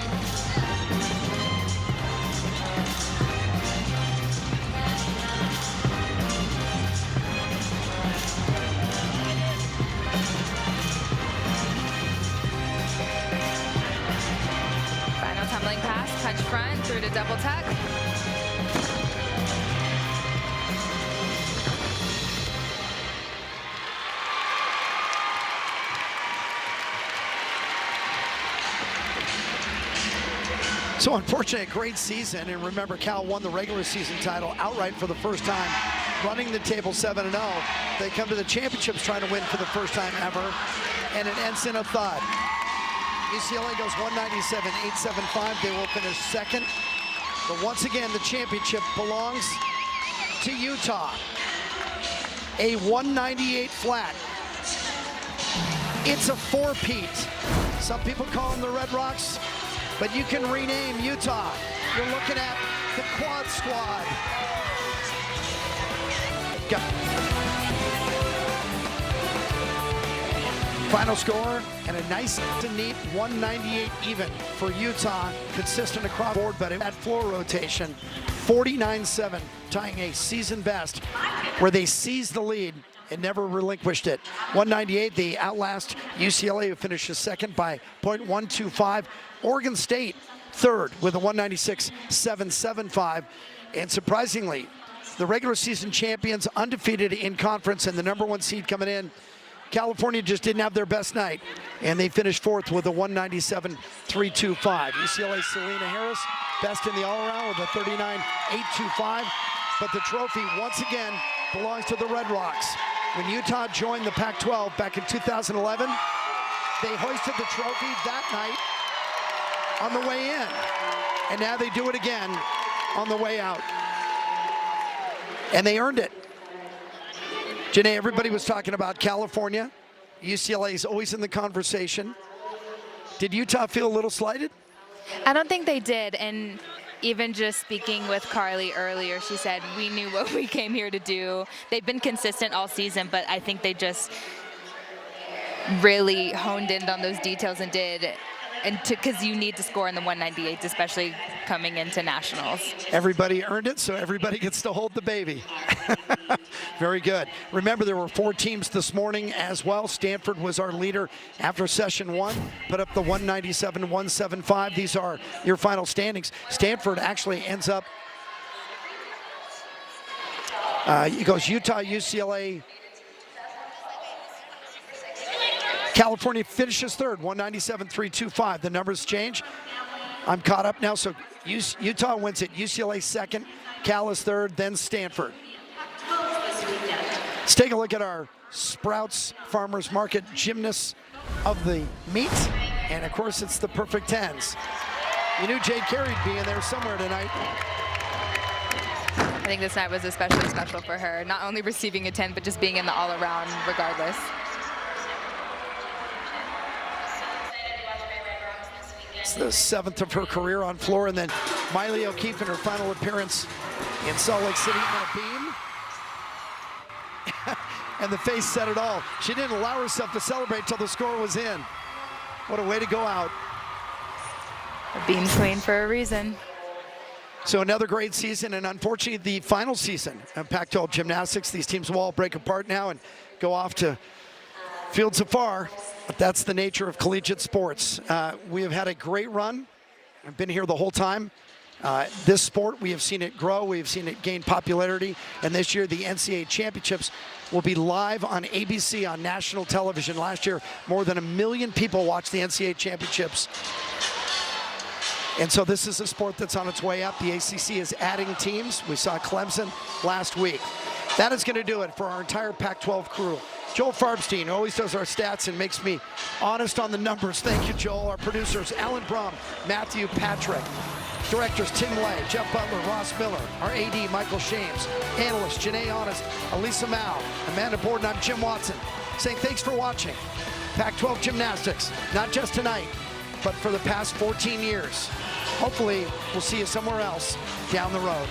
Final tumbling pass, touch front, through to double tuck. So unfortunately, a great season, and remember, Cal won the regular season title outright for the first time, running the table 7-0. They come to the championships trying to win for the first time ever, and it ends in a thud. UCLA goes 197.875. They will finish second, but once again, the championship belongs to Utah. A 198 flat. It's a four-peat. Some people call them the Red Rocks, but you can rename Utah. You're looking at the Quad Squad. Go. Final score, and a nice and neat 198 even for Utah, consistent across the board, but at floor rotation, 49-7, tying a season best, where they seized the lead and never relinquished it. 198, they outlast UCLA, who finishes second by .125. Oregon State, third with a 196.775. And surprisingly, the regular season champions, undefeated in conference and the #1 seed coming in, California just didn't have their best night, and they finished fourth with a 197.325. UCLA's Selena Harris, best in the all-around with a 39.825. But the trophy, once again, belongs to the Red Rocks. When Utah joined the Pac-12 back in 2011, they hoisted the trophy that night on the way in. And now they do it again on the way out. And they earned it. Janae, everybody was talking about California. UCLA is always in the conversation. Did Utah feel a little slighted? I don't think they did, and even just speaking with Carly earlier, she said, we knew what we came here to do. They've been consistent all season, but I think they just really honed in on those details and did and because you need to score in the 198s, especially coming into nationals. Everybody earned it, so everybody gets to hold the baby. Very good. Remember, there were 4 teams this morning as well. Stanford was our leader after session 1, put up the 197-175. These are your final standings. Stanford actually ends up, it goes Utah, UCLA, California finishes third, 197-325. The numbers change. I'm caught up now, so Utah wins it. UCLA second, Cal is third, then Stanford. Let's take a look at our Sprouts Farmers Market gymnasts of the meet. And of course, it's the perfect 10s. You knew Jade Carey'd be in there somewhere tonight. I think this night was especially special for her, not only receiving a 10, but just being in the all-around regardless. It's the 7th of her career on floor, and then Miley O'Keefe in her final appearance in Salt Lake City on a beam. And the face said it all. She didn't allow herself to celebrate till the score was in. What a way to go out. A beam queen for a reason. So another great season, and unfortunately the final season of Pac-12 gymnastics. These teams will all break apart now and go off to fields afar, but that's the nature of collegiate sports. We have had a great run. I've been here the whole time. This sport, we have seen it grow, we have seen it gain popularity, and this year the NCAA championships will be live on ABC on national television. Last year, more than 1 million people watched the NCAA championships. And so this is a sport that's on its way up. The ACC is adding teams. We saw Clemson last week. That is going to do it for our entire Pac-12 crew. Joel Farbstein always does our stats and makes me honest on the numbers. Thank you, Joel. Our producers, Alan Brum, Matthew Patrick. Directors, Tim Lay, Jeff Butler, Ross Miller. Our AD, Michael Shames. Analysts, Janae Honest, Elisa Mao, Amanda Borden. I'm Jim Watson, saying thanks for watching Pac-12 Gymnastics, not just tonight, but for the past 14 years. Hopefully, we'll see you somewhere else down the road.